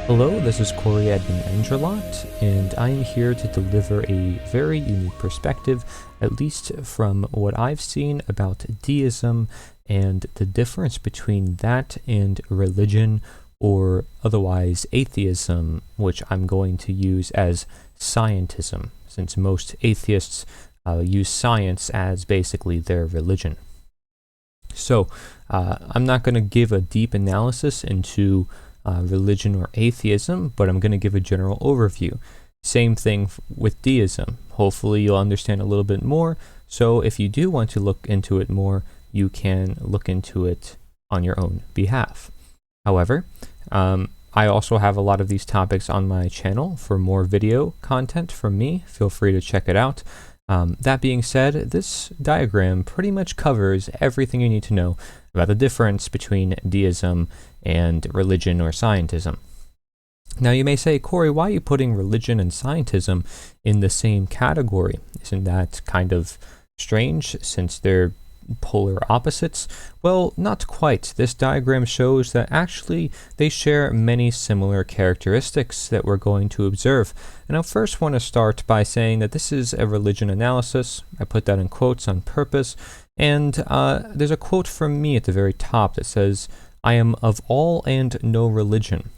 D: Hello, this is Corey Edmund Angelot, and I am here to deliver a very unique perspective, at least from what I've seen about deism and the difference between that and religion, or otherwise atheism, which I'm going to use as scientism, since most atheists use science as basically their religion. So, I'm not going to give a deep analysis into religion or atheism, but I'm going to give a general overview. Same thing with deism. Hopefully you'll understand a little bit more. So if you do want to look into it more, you can look into it on your own behalf. However, I also have a lot of these topics on my channel for more video content from me. Feel free to check it out. That being said, this diagram pretty much covers everything you need to know about the difference between deism and religion or scientism. Now you may say, Corey, why are you putting religion and scientism in the same category? Isn't that kind of strange since they're polar opposites? Well, not quite. This diagram shows that actually they share many similar characteristics that we're going to observe. And I first want to start by saying that this is a religion analysis. I put that in quotes on purpose. And there's a quote from me at the very top that says, I am of all and no religion.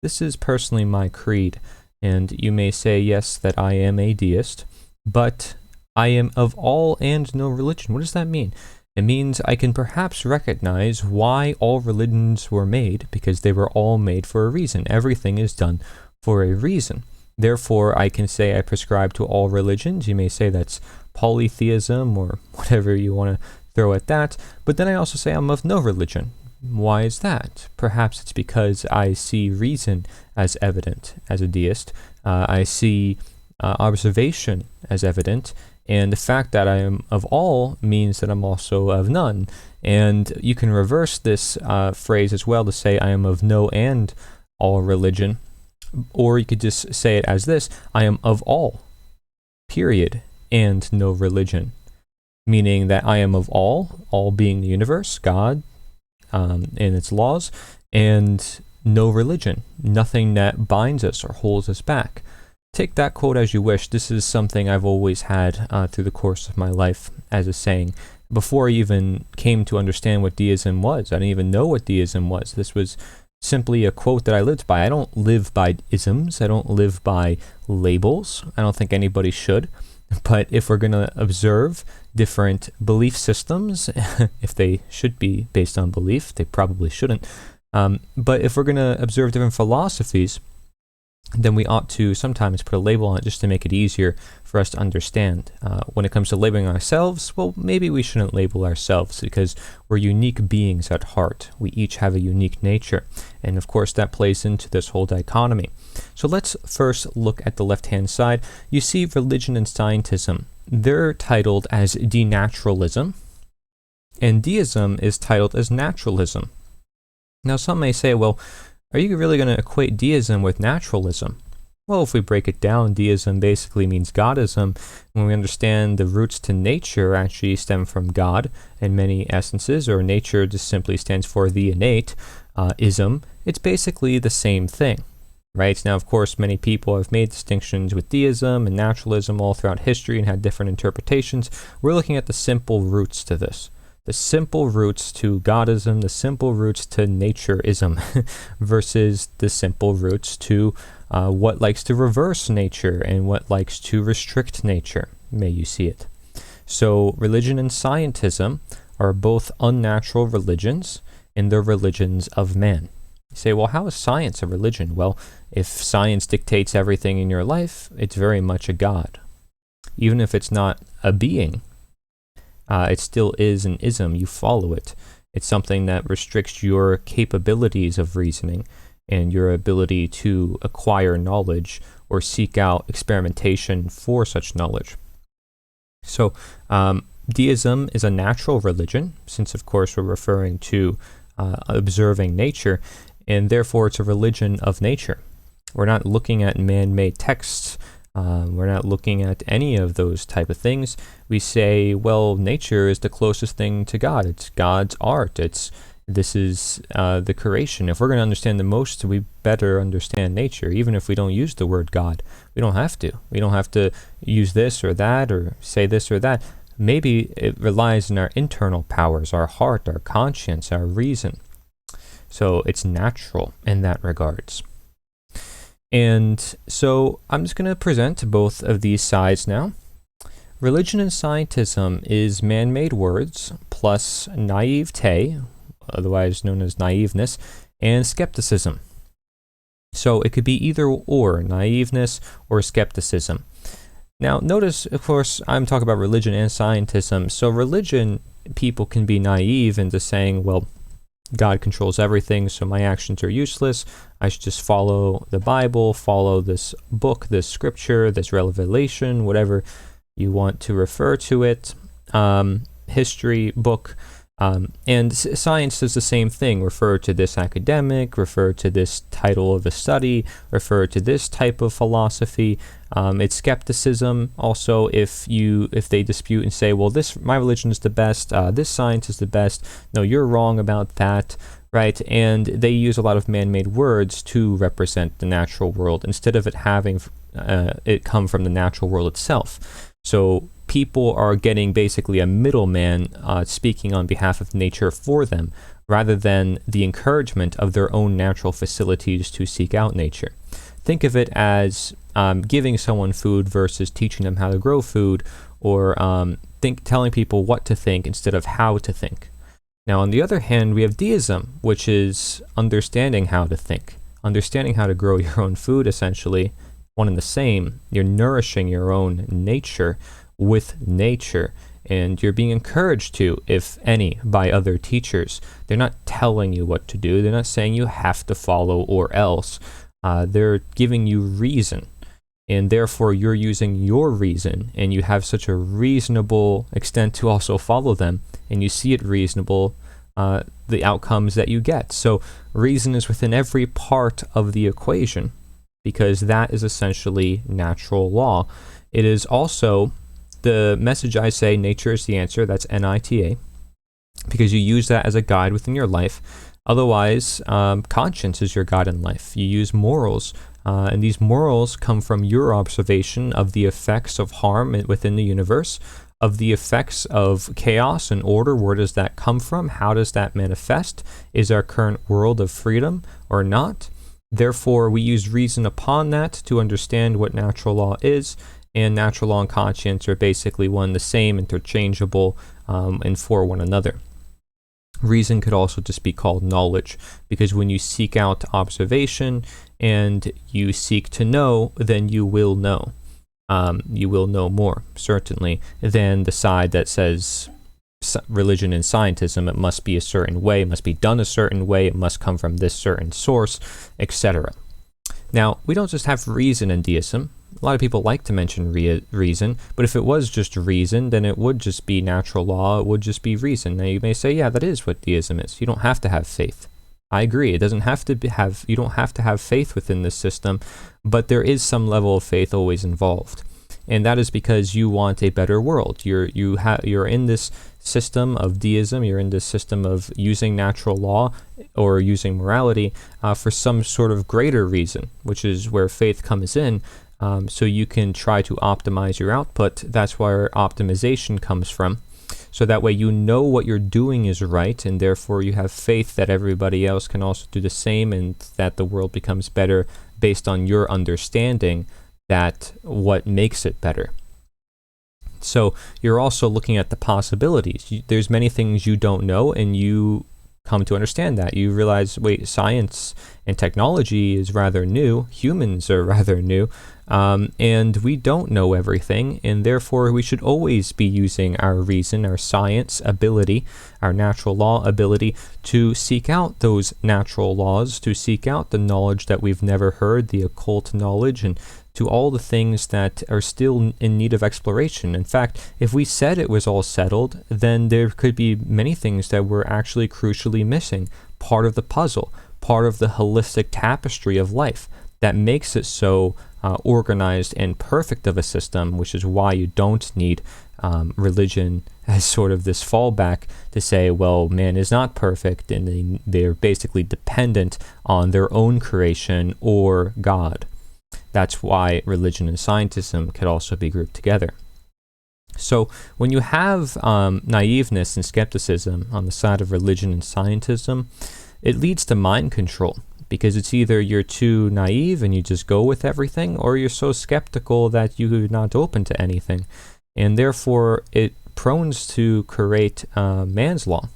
D: This is personally my creed. And you may say, yes, that I am a deist, but I am of all and no religion. What does that mean? It means I can perhaps recognize why all religions were made, because they were all made for a reason. Everything is done for a reason. Therefore, I can say I prescribe to all religions. You may say that's polytheism or whatever you want to throw at that. But then I also say I'm of no religion. Why is that? Perhaps it's because I see reason as evident as a deist. I see observation as evident. And the fact that I am of all means that I'm also of none. And you can reverse this phrase as well to say I am of no and all religion. Or you could just say it as this: I am of all, period, and no religion. Meaning that I am of all being the universe, God, and its laws, and no religion, nothing that binds us or holds us back. Take that quote as you wish. This is something I've always had through the course of my life as a saying. Before I even came to understand what deism was, I didn't even know what deism was. This was simply a quote that I lived by. I don't live by isms. I don't live by labels. I don't think anybody should. But if we're going to observe different belief systems, if they should be based on belief, they probably shouldn't. But if we're going to observe different philosophies, then we ought to sometimes put a label on it just to make it easier for us to understand. When it comes to labeling ourselves, well, maybe we shouldn't label ourselves because we're unique beings at heart. We each have a unique nature. And of course, that plays into this whole dichotomy. So let's first look at the left-hand side. You see religion and scientism. They're titled as denaturalism, and deism is titled as naturalism. Now, some may say, well, are you really going to equate deism with naturalism? Well, if we break it down, deism basically means godism. When we understand the roots to nature actually stem from God in many essences, or nature just simply stands for the innate, ism, it's basically the same thing, right? Now, of course, many people have made distinctions with deism and naturalism all throughout history and had different interpretations. We're looking at the simple roots to this. The simple roots to godism, the simple roots to natureism versus the simple roots to what likes to reverse nature and what likes to restrict nature. May you see it. So religion and scientism are both unnatural religions, and they're religions of man. You say, well, how is science a religion? Well, if science dictates everything in your life, it's very much a god. Even if it's not a being, it still is an ism. You follow it. It's something that restricts your capabilities of reasoning and your ability to acquire knowledge or seek out experimentation for such knowledge. So deism is a natural religion, since of course we're referring to observing nature, and therefore it's a religion of nature. We're not looking at man-made texts. We're not looking at any of those type of things. We say, well, nature is the closest thing to God. It's God's art. It's This is the creation. If we're going to understand the most, we better understand nature, even if we don't use the word God. We don't have to. We don't have to use this or that or say this or that. Maybe it relies on our internal powers, our heart, our conscience, our reason. So it's natural in that regards. And so I'm just going to present both of these sides now. Religion and scientism is man-made words plus naivete, otherwise known as naiveness, and skepticism. So it could be either or, naiveness or skepticism. Now notice, of course, I'm talking about religion and scientism. So religion, people can be naive into saying, well, God controls everything, so my actions are useless. I should just follow the Bible, follow this book, this scripture, this revelation, whatever you want to refer to it, history book. And science does the same thing. Refer to this academic, refer to this title of a study, refer to this type of philosophy. It's skepticism also if they dispute and say, well, my religion is the best, this science is the best, no, you're wrong about that, right? And they use a lot of man-made words to represent the natural world instead of it having it come from the natural world itself. So people are getting basically a middleman speaking on behalf of nature for them, rather than the encouragement of their own natural facilities to seek out nature. Think of it as giving someone food versus teaching them how to grow food, or telling people what to think instead of how to think. Now, on the other hand, we have deism, which is understanding how to think, understanding how to grow your own food, essentially, one and the same. You're nourishing your own nature with nature, and you're being encouraged to, if any, by other teachers. They're not telling you what to do. They're not saying you have to follow or else. They're giving you reason, and therefore you're using your reason, and you have such a reasonable extent to also follow them, and you see it reasonable, the outcomes that you get. So reason is within every part of the equation, because that is essentially natural law. It is also the message I say, nature is the answer, that's NITA, because you use that as a guide within your life. Otherwise, conscience is your guide in life. You use morals, and these morals come from your observation of the effects of harm within the universe, of the effects of chaos and order. Where does that come from? How does that manifest? Is our current world of freedom or not? Therefore, we use reason upon that to understand what natural law is, and natural law and conscience are basically one and the same, interchangeable, and for one another. Reason could also just be called knowledge, because when you seek out observation and you seek to know, then you will know. You will know more, certainly, than the side that says religion and scientism, it must be a certain way, it must be done a certain way, it must come from this certain source, etc. Now, we don't just have reason in deism. A lot of people like to mention reason, but if it was just reason, then it would just be natural law, it would just be reason. Now, you may say, yeah, that is what deism is. You don't have to have faith. I agree. It doesn't have to you don't have to have faith within this system, but there is some level of faith always involved. And that is because you want a better world. You're in this system of deism, you're in this system of using natural law or using morality for some sort of greater reason, which is where faith comes in. So you can try to optimize your output. That's where optimization comes from. So that way you know what you're doing is right, and therefore you have faith that everybody else can also do the same, and that the world becomes better based on your understanding that what makes it better. So you're also looking at the possibilities. There's many things you don't know, and you come to understand that. You realize, wait, science and technology is rather new, humans are rather new, and we don't know everything, and therefore we should always be using our reason, our science ability, our natural law ability to seek out those natural laws, to seek out the knowledge that we've never heard, the occult knowledge, and to all the things that are still in need of exploration. In fact, if we said it was all settled, then there could be many things that we're actually crucially missing, part of the puzzle, part of the holistic tapestry of life that makes it so organized and perfect of a system, which is why you don't need religion as sort of this fallback to say, well, man is not perfect, and they're basically dependent on their own creation or God. That's why religion and scientism could also be grouped together. So when you have naiveness and skepticism on the side of religion and scientism, it leads to mind control, because it's either you're too naive and you just go with everything, or you're so skeptical that you're not open to anything. And therefore, it prones to create man's law.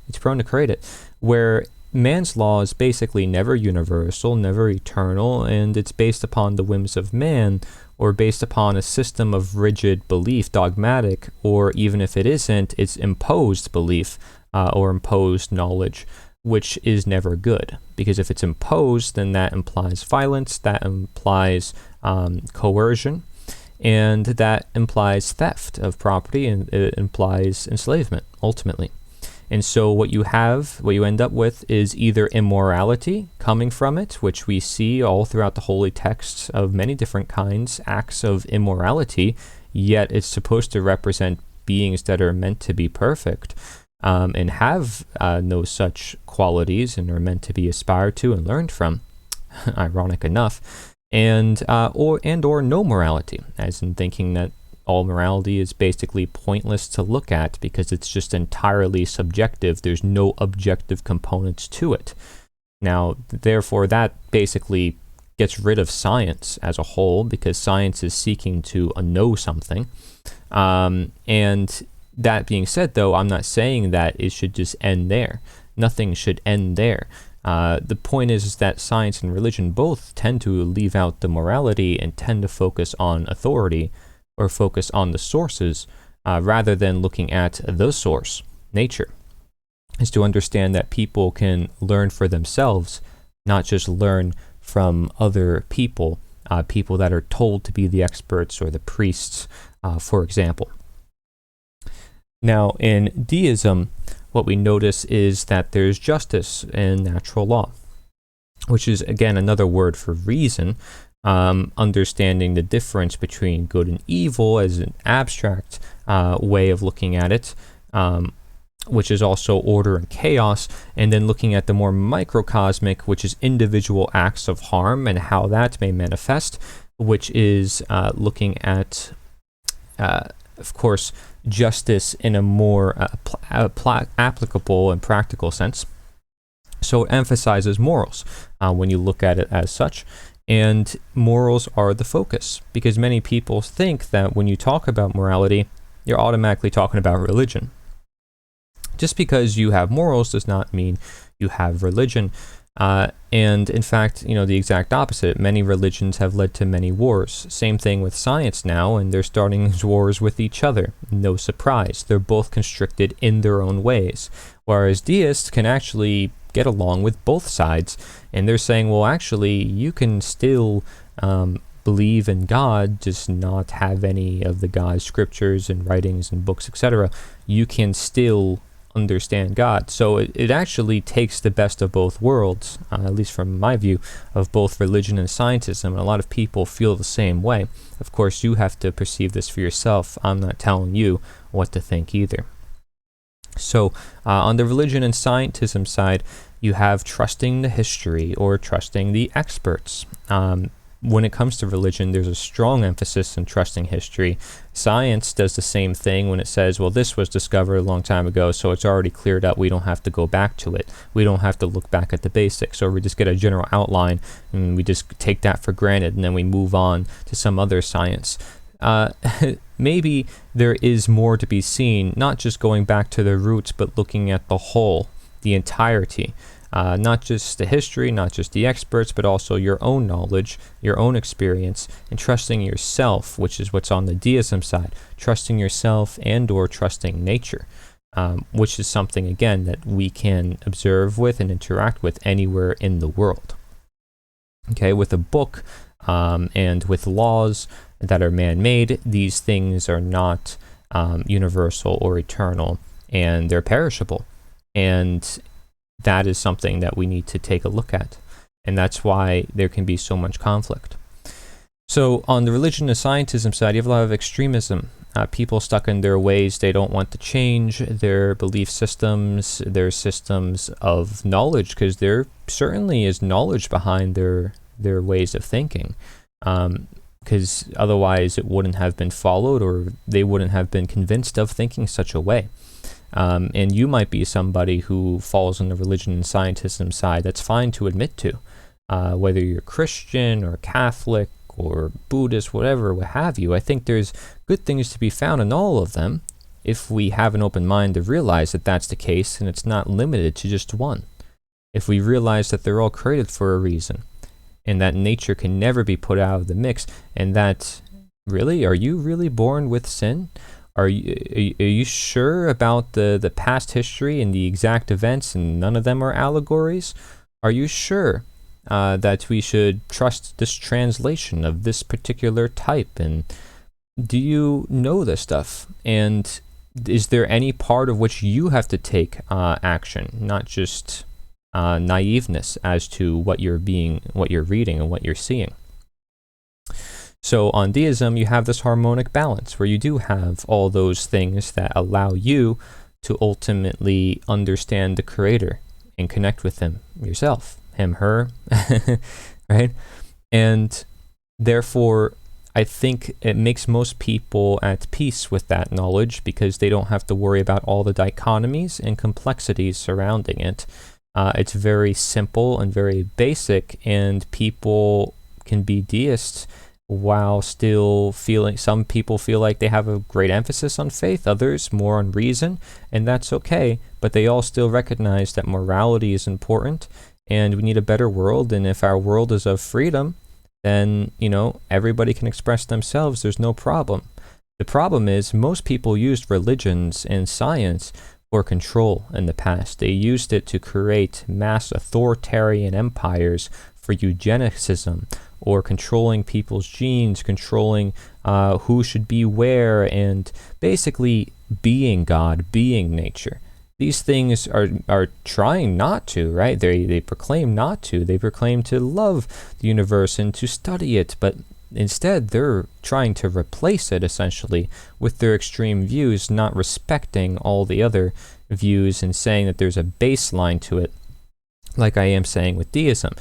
D: It's prone to create it, where man's law is basically never universal, never eternal, and it's based upon the whims of man, or based upon a system of rigid belief, dogmatic, or even if it isn't, it's imposed belief or imposed knowledge, which is never good. Because if it's imposed, then that implies violence, that implies coercion, and that implies theft of property, and it implies enslavement, ultimately. And so what you end up with is either immorality coming from it, which we see all throughout the holy texts of many different kinds, acts of immorality, yet it's supposed to represent beings that are meant to be perfect, and have no such qualities and are meant to be aspired to and learned from, ironic enough, and or no morality, as in thinking that all morality is basically pointless to look at because it's just entirely subjective. There's no objective components to it. Now, therefore, that basically gets rid of science as a whole, because science is seeking to know something. And that being said, though, I'm not saying that it should just end there. Nothing should end there. The point is that science and religion both tend to leave out the morality and tend to focus on authority, or focus on the sources, rather than looking at the source, nature. Is to understand that people can learn for themselves, not just learn from other people, people that are told to be the experts or the priests, for example. Now, in deism, what we notice is that there's justice in natural law, which is, again, another word for reason, understanding the difference between good and evil as an abstract way of looking at it, which is also order and chaos, and then looking at the more microcosmic, which is individual acts of harm and how that may manifest, which is looking at, of course, justice in a more applicable and practical sense. So it emphasizes morals when you look at it as such. And morals are the focus, because many people think that when you talk about morality, you're automatically talking about religion. Just because you have morals does not mean you have religion. And in fact, the exact opposite. Many religions have led to many wars. Same thing with science now, and they're starting wars with each other. No surprise. They're both constricted in their own ways. Whereas deists can actually get along with both sides, and they're saying, well, actually, you can still believe in God, just not have any of the God's scriptures and writings and books, etc. You can still understand God. So it actually takes the best of both worlds, at least from my view, of both religion and scientism, and a lot of people feel the same way. Of course, you have to perceive this for yourself. I'm not telling you what to think either. So on the religion and scientism side, you have trusting the history or trusting the experts. When it comes to religion, there's a strong emphasis on trusting history. Science does the same thing when it says, well, this was discovered a long time ago, so it's already cleared up. We don't have to go back to it. We don't have to look back at the basics, or we just get a general outline and we just take that for granted, and then we move on to some other science. Maybe there is more to be seen, not just going back to the roots, but looking at the whole, the entirety. Not just the history, not just the experts, but also your own knowledge, your own experience, and trusting yourself, which is what's on the deism side, trusting yourself and or trusting nature, which is something, again, that we can observe with and interact with anywhere in the world. Okay, with a book and with laws that are man-made, these things are not universal or eternal, and they're perishable. And that is something that we need to take a look at. And that's why there can be so much conflict. So on the religion and scientism side, you have a lot of extremism. People stuck in their ways. They don't want to change their belief systems, their systems of knowledge, because there certainly is knowledge behind their ways of thinking. Because otherwise it wouldn't have been followed, or they wouldn't have been convinced of thinking such a way. And you might be somebody who falls on the religion and scientism side. That's fine to admit to. Whether you're Christian or Catholic or Buddhist, whatever, what have you, I think there's good things to be found in all of them if we have an open mind to realize that that's the case and it's not limited to just one. If we realize that they're all created for a reason and that nature can never be put out of the mix, and that, really, are you really born with sin? Are you sure about the past history and the exact events and none of them are allegories? Are you sure that we should trust this translation of this particular type? And do you know this stuff? And is there any part of which you have to take action, not just naiveness as to what you're reading and what you're seeing? So on deism, you have this harmonic balance where you do have all those things that allow you to ultimately understand the Creator and connect with Him yourself, him, her, right? And therefore, I think it makes most people at peace with that knowledge because they don't have to worry about all the dichotomies and complexities surrounding it. It's very simple and very basic, and people can be deists while still feeling, some people feel like they have a great emphasis on faith, others more on reason, and that's okay, but they all still recognize that morality is important and we need a better world, and if our world is of freedom, then, everybody can express themselves, there's no problem. The problem is most people used religions and science for control in the past. They used it to create mass authoritarian empires for eugenicism, or controlling people's genes, controlling who should be where, and basically being God, being nature. These things are trying not to, right? They proclaim not to. They proclaim to love the universe and to study it, but instead they're trying to replace it essentially with their extreme views, not respecting all the other views and saying that there's a baseline to it, like I am saying with deism.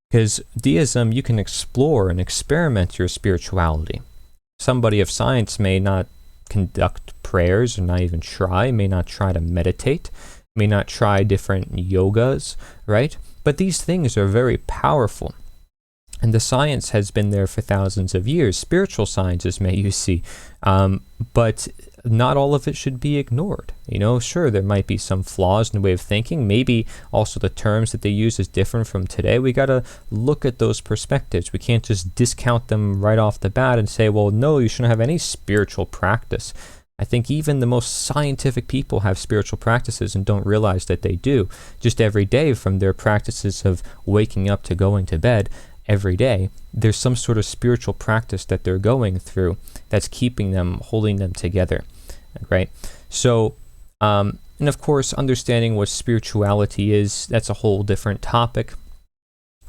D: Because deism, you can explore and experiment your spirituality. Somebody of science may not conduct prayers or not even try, may not try to meditate, may not try different yogas, right? But these things are very powerful. And the science has been there for thousands of years. Spiritual sciences, may you see. But not all of it should be ignored. Sure, there might be some flaws in the way of thinking. Maybe also the terms that they use is different from today. We got to look at those perspectives. We can't just discount them right off the bat and say, well, no, you shouldn't have any spiritual practice. I think even the most scientific people have spiritual practices and don't realize that they do. Just every day, from their practices of waking up to going to bed, every day, there's some sort of spiritual practice that they're going through that's keeping them, holding them together, right? So, and of course, understanding what spirituality is, that's a whole different topic,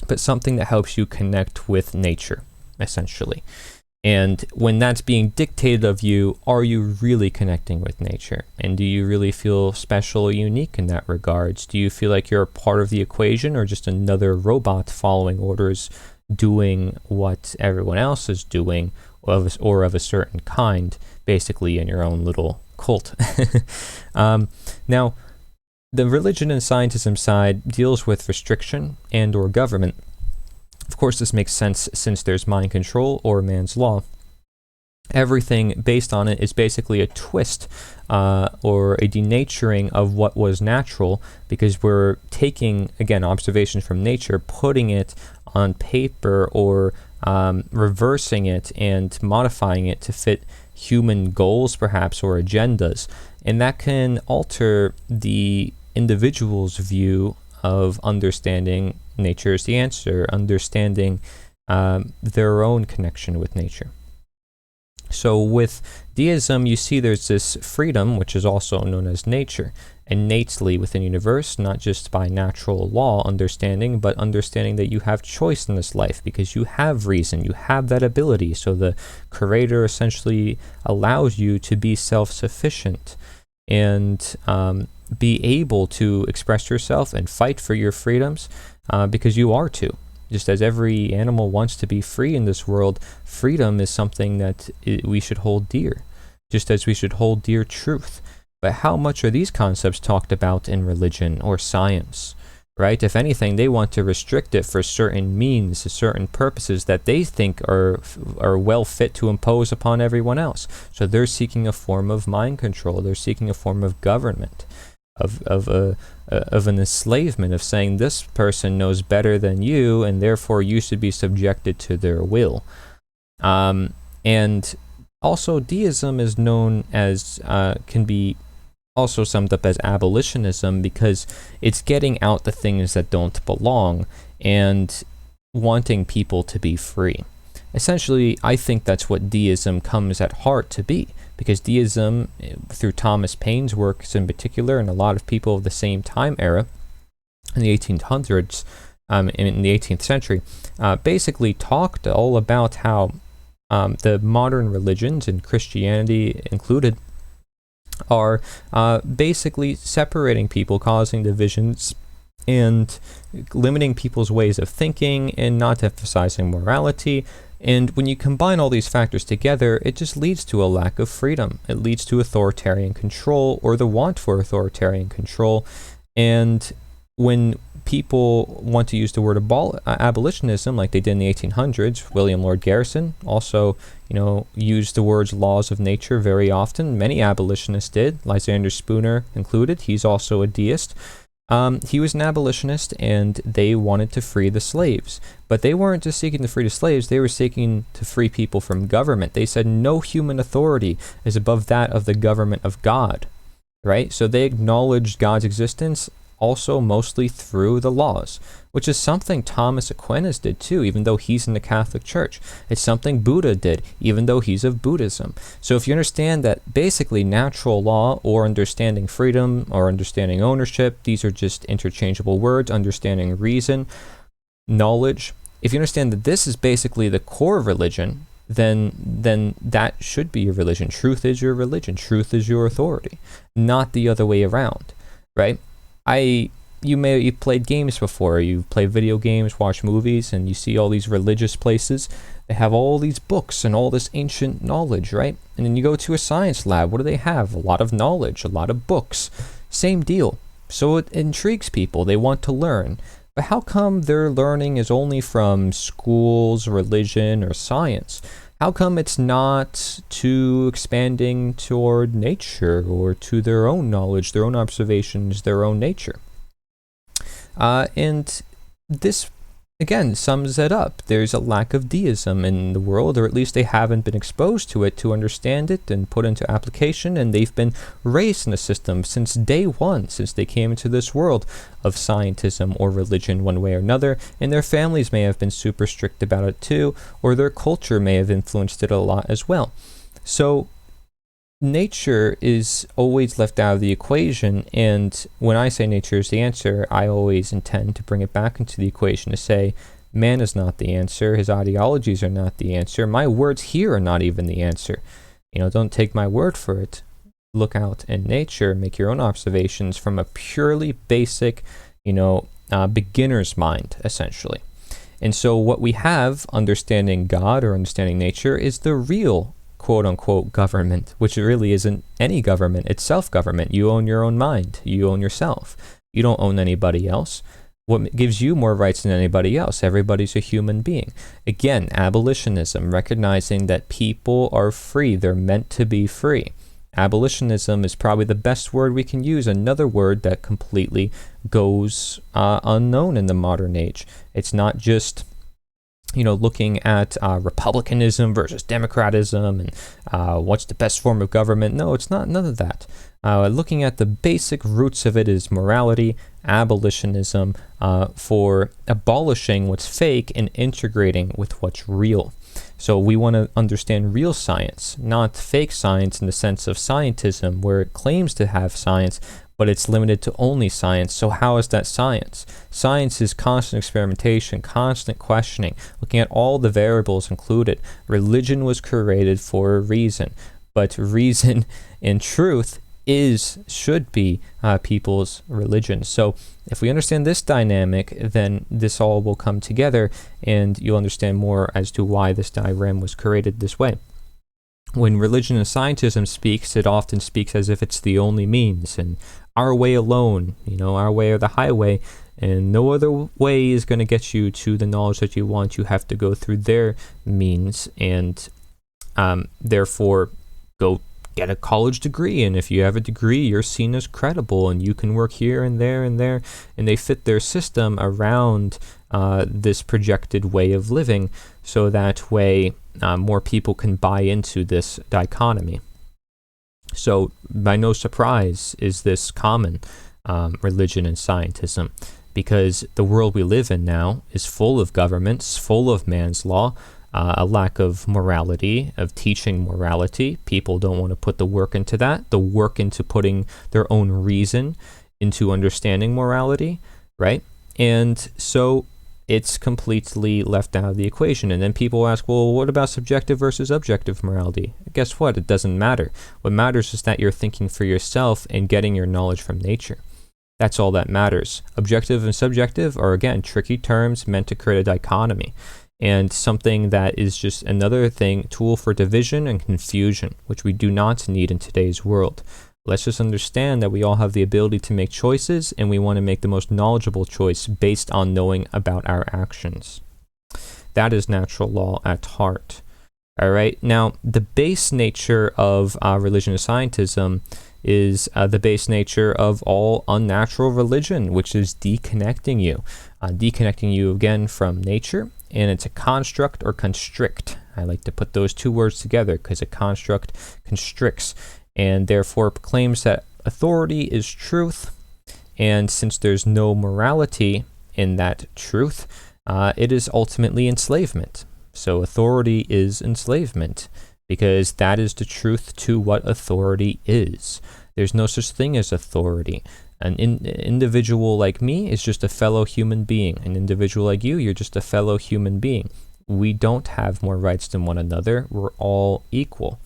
D: but something that helps you connect with nature, essentially. And when that's being dictated of you, are you really connecting with nature? And do you really feel special or unique in that regards? Do you feel like you're a part of the equation or just another robot following orders, doing what everyone else is doing, or of a certain kind, basically in your own little cult? Now, the religion and scientism side deals with restriction and or government. Of course, this makes sense since there's mind control or man's law. Everything based on it is basically a twist or a denaturing of what was natural, because we're taking, again, observations from nature, putting it on paper or reversing it and modifying it to fit human goals, perhaps, or agendas. And that can alter the individual's view of understanding nature is the answer, understanding their own connection with nature. So with deism, you see there's this freedom, which is also known as nature, innately within the universe, not just by natural law understanding, but understanding that you have choice in this life because you have reason, you have that ability. So the Creator essentially allows you to be self-sufficient and be able to express yourself and fight for your freedoms because you are to. Just as every animal wants to be free in this world, freedom is something that we should hold dear, just as we should hold dear truth. But how much are these concepts talked about in religion or science, right? If anything, they want to restrict it for certain means, certain purposes that they think are well fit to impose upon everyone else. So they're seeking a form of mind control. They're seeking a form of government, of an enslavement, of saying this person knows better than you, and therefore you should be subjected to their will. And also, deism is known as, can be also summed up as abolitionism, because it's getting out the things that don't belong and wanting people to be free. Essentially, I think that's what deism comes at heart to be, because deism, through Thomas Paine's works in particular, and a lot of people of the same time era, in the 1800s, in the 18th century, basically talked all about how the modern religions, and Christianity included, are basically separating people, causing divisions, and limiting people's ways of thinking, and not emphasizing morality. And when you combine all these factors together, it just leads to a lack of freedom. It leads to authoritarian control, or the want for authoritarian control. And when people want to use the word abolitionism, like they did in the 1800s, William Lord Garrison also, used the words laws of nature very often. Many abolitionists did, Lysander Spooner included. He's also a deist. He was an abolitionist, and they wanted to free the slaves. But they weren't just seeking to free the slaves, they were seeking to free people from government. They said no human authority is above that of the government of God, right? So they acknowledged God's existence also mostly through the laws, which is something Thomas Aquinas did too, even though he's in the Catholic Church. It's something Buddha did, even though he's of Buddhism. So if you understand that basically natural law, or understanding freedom, or understanding ownership, these are just interchangeable words, understanding reason, knowledge. If you understand that this is basically the core of religion, then that should be your religion. Truth is your religion. Truth is your authority, not the other way around, right? You've played games before, you've played video games, watched movies, and you see all these religious places. They have all these books and all this ancient knowledge, right? And then you go to a science lab. What do they have? A lot of knowledge, a lot of books. Same deal. So it intrigues people. They want to learn. But how come their learning is only from schools, religion, or science? How come it's not to expanding toward nature, or to their own knowledge, their own observations, their own nature? And this, again, sums it up. There's a lack of deism in the world, or at least they haven't been exposed to it to understand it and put into application, and they've been raised in a system since day one, since they came into this world, of scientism or religion one way or another, and their families may have been super strict about it too, or their culture may have influenced it a lot as well. So nature is always left out of the equation, and when I say nature is the answer, I always intend to bring it back into the equation to say man is not the answer, his ideologies are not the answer, my words here are not even the answer. Don't take my word for it. Look out in nature, make your own observations from a purely basic, beginner's mind, essentially. And so what we have, understanding God or understanding nature, is the real quote-unquote government, which really isn't any government. It's self-government. You own your own mind. You own yourself. You don't own anybody else. What gives you more rights than anybody else? Everybody's a human being. Again, abolitionism, recognizing that people are free. They're meant to be free. Abolitionism is probably the best word we can use, another word that completely goes unknown in the modern age. It's not just looking at republicanism versus democratism and what's the best form of government. No, it's not, none of that. Looking at the basic roots of it is morality, abolitionism, for abolishing what's fake and integrating with what's real. So we want to understand real science, not fake science in the sense of scientism, where it claims to have science, but it's limited to only science. So how is that science? Science is constant experimentation, constant questioning, looking at all the variables included. Religion was created for a reason, but reason and truth should be people's religion. So if we understand this dynamic, then this all will come together, and you'll understand more as to why this diagram was created this way. When religion and scientism speaks, it often speaks as if it's the only means, and our way alone, our way or the highway, and no other way is going to get you to the knowledge that you want. You have to go through their means, and therefore go get a college degree, and if you have a degree, you're seen as credible, and you can work here and there and there, and they fit their system around this projected way of living, so that way more people can buy into this dichotomy. So by no surprise is this common, religion and scientism, because the world we live in now is full of governments, full of man's law, a lack of morality, of teaching morality. People don't want to put the work into that, the work into putting their own reason into understanding morality, right? And so it's completely left out of the equation. And then people ask, well, what about subjective versus objective morality? Guess what? It doesn't matter. What matters is that you're thinking for yourself and getting your knowledge from nature. That's all that matters. Objective and subjective are, again, tricky terms meant to create a dichotomy, and something that is just another tool for division and confusion, which we do not need in today's world. Let's just understand that we all have the ability to make choices, and we want to make the most knowledgeable choice based on knowing about our actions. That is natural law at heart. All right. Now, the base nature of religion and scientism is the base nature of all unnatural religion, which is deconnecting you again from nature. And it's a construct or constrict. I like to put those two words together because a construct constricts, and therefore claims that authority is truth. And since there's no morality in that truth, it is ultimately enslavement. So authority is enslavement, because that is the truth to what authority is. There's no such thing as authority. An individual like me is just a fellow human being. An individual like you, you're just a fellow human being. We don't have more rights than one another. We're all equal.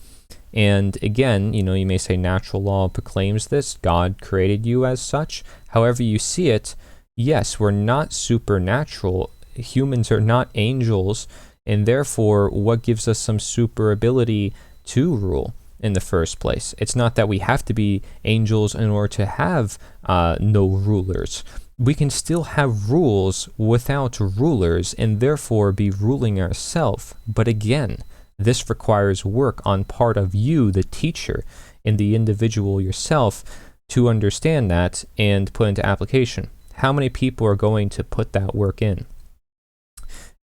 D: And again, you may say natural law proclaims this. God created you as such. However you see it, yes, we're not supernatural. Humans are not angels. And therefore, what gives us some super ability to rule in the first place? It's not that we have to be angels in order to have no rulers. We can still have rules without rulers, and therefore be ruling ourselves. But again, this requires work on part of you, the teacher, and the individual yourself, to understand that and put into application. How many people are going to put that work in?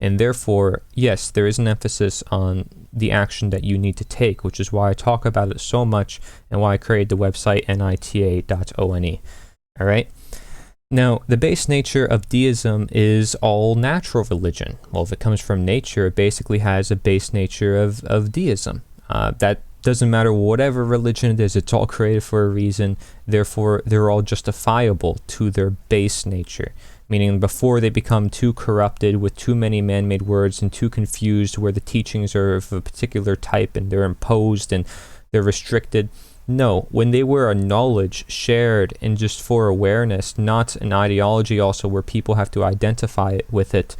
D: And therefore, yes, there is an emphasis on the action that you need to take, which is why I talk about it so much and why I created the website nita.one. All right. Now, the base nature of deism is all natural religion. Well, if it comes from nature, it basically has a base nature of deism. That doesn't matter whatever religion it is, it's all created for a reason. Therefore, they're all justifiable to their base nature. Meaning before they become too corrupted with too many man-made words and too confused where the teachings are of a particular type and they're imposed and they're restricted. No, when they were a knowledge shared and just for awareness, not an ideology also where people have to identify with it,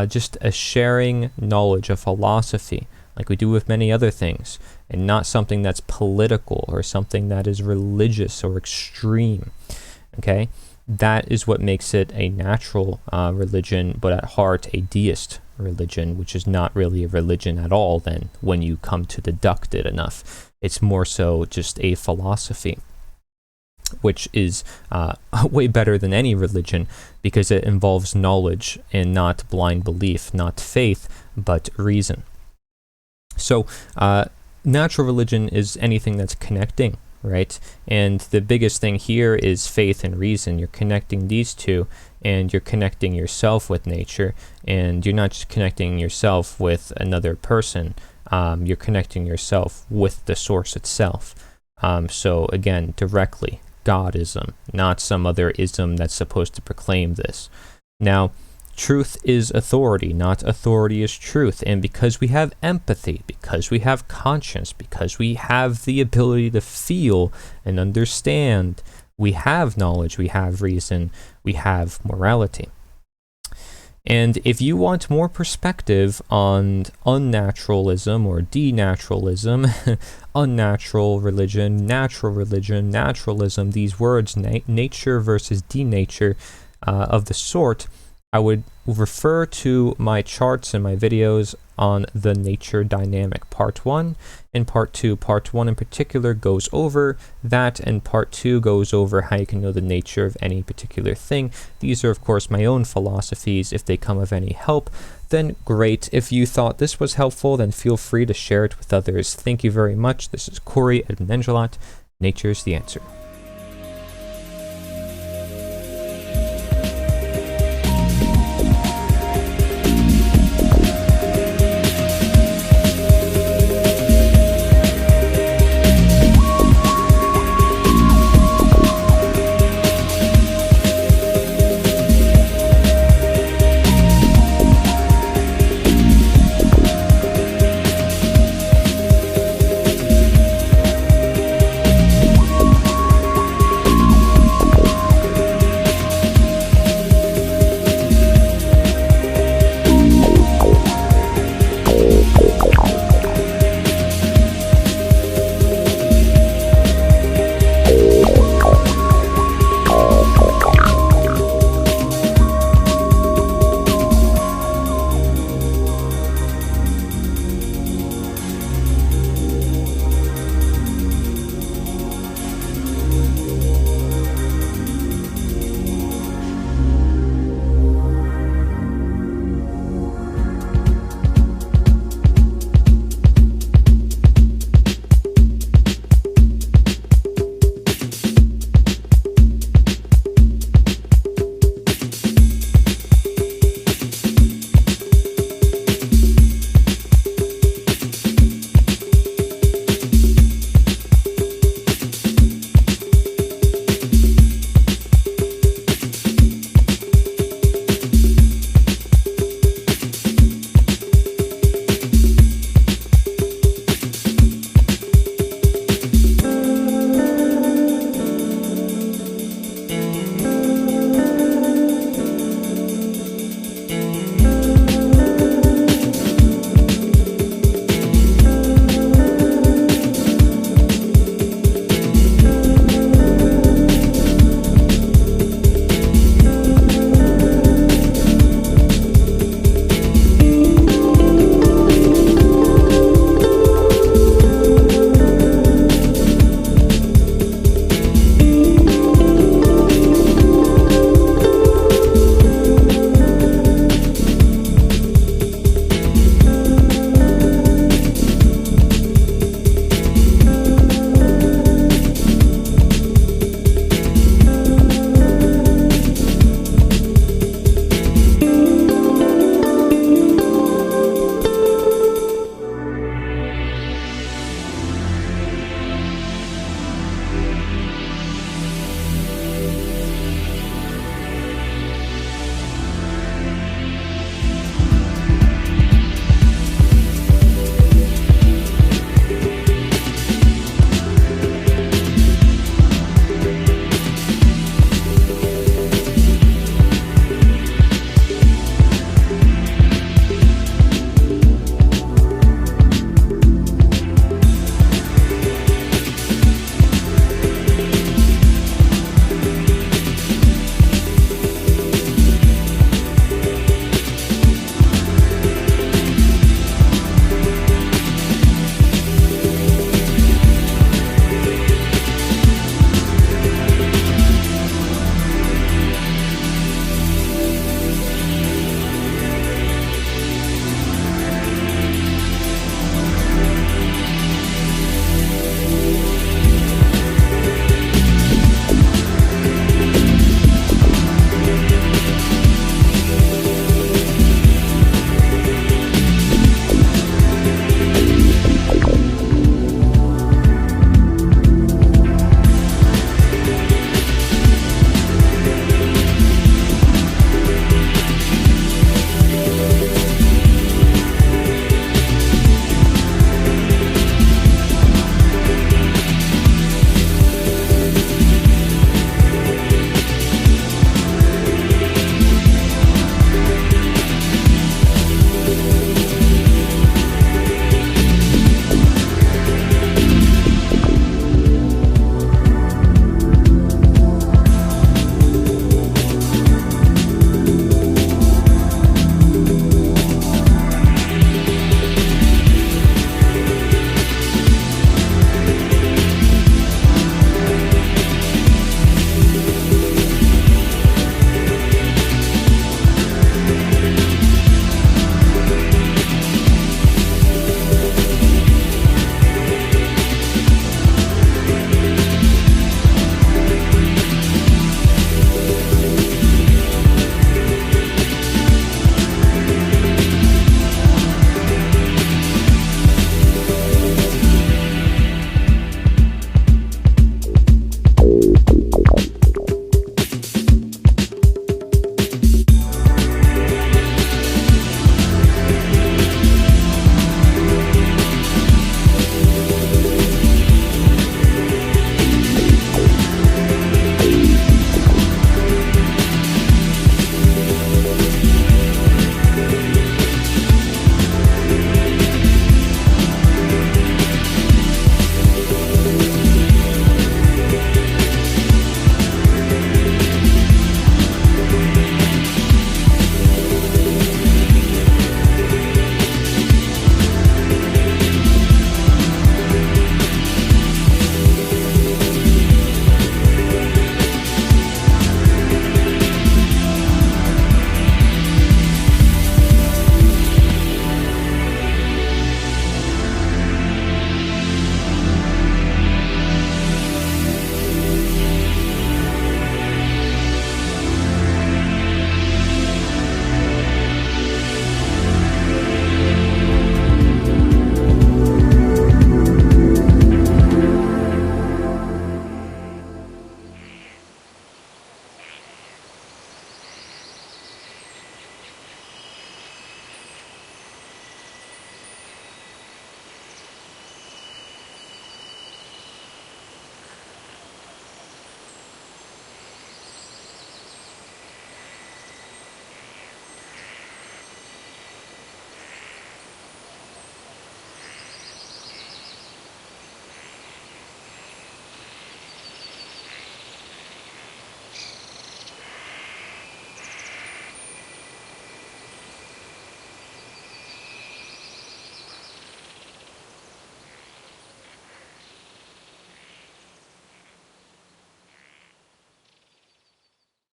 D: just a sharing knowledge, a philosophy, like we do with many other things, and not something that's political or something that is religious or extreme, okay? That is what makes it a natural religion, but at heart a deist religion, which is not really a religion at all then when you come to deduct it enough. It's more so just a philosophy, which is way better than any religion because it involves knowledge and not blind belief, not faith, but reason. So natural religion is anything that's connecting right? And the biggest thing here is faith and reason. You're connecting these two, and you're connecting yourself with nature, and you're not just connecting yourself with another person, you're connecting yourself with the source itself. So again, directly, Godism, not some other ism that's supposed to proclaim this. Now, truth is authority, not authority is truth. And because we have empathy, because we have conscience, because we have the ability to feel and understand, we have knowledge, we have reason, we have morality. And if you want more perspective on unnaturalism or denaturalism, unnatural religion, naturalism, these words, nature versus denature, of the sort, I would refer to my charts and my videos on the nature dynamic, part 1 and part 2. Part 1 in particular goes over that, and part 2 goes over how you can know the nature of any particular thing. These are, of course, my own philosophies. If they come of any help, then great. If you thought this was helpful, then feel free to share it with others. Thank you very much. This is Corey Edmund Engelot. Nature's the answer.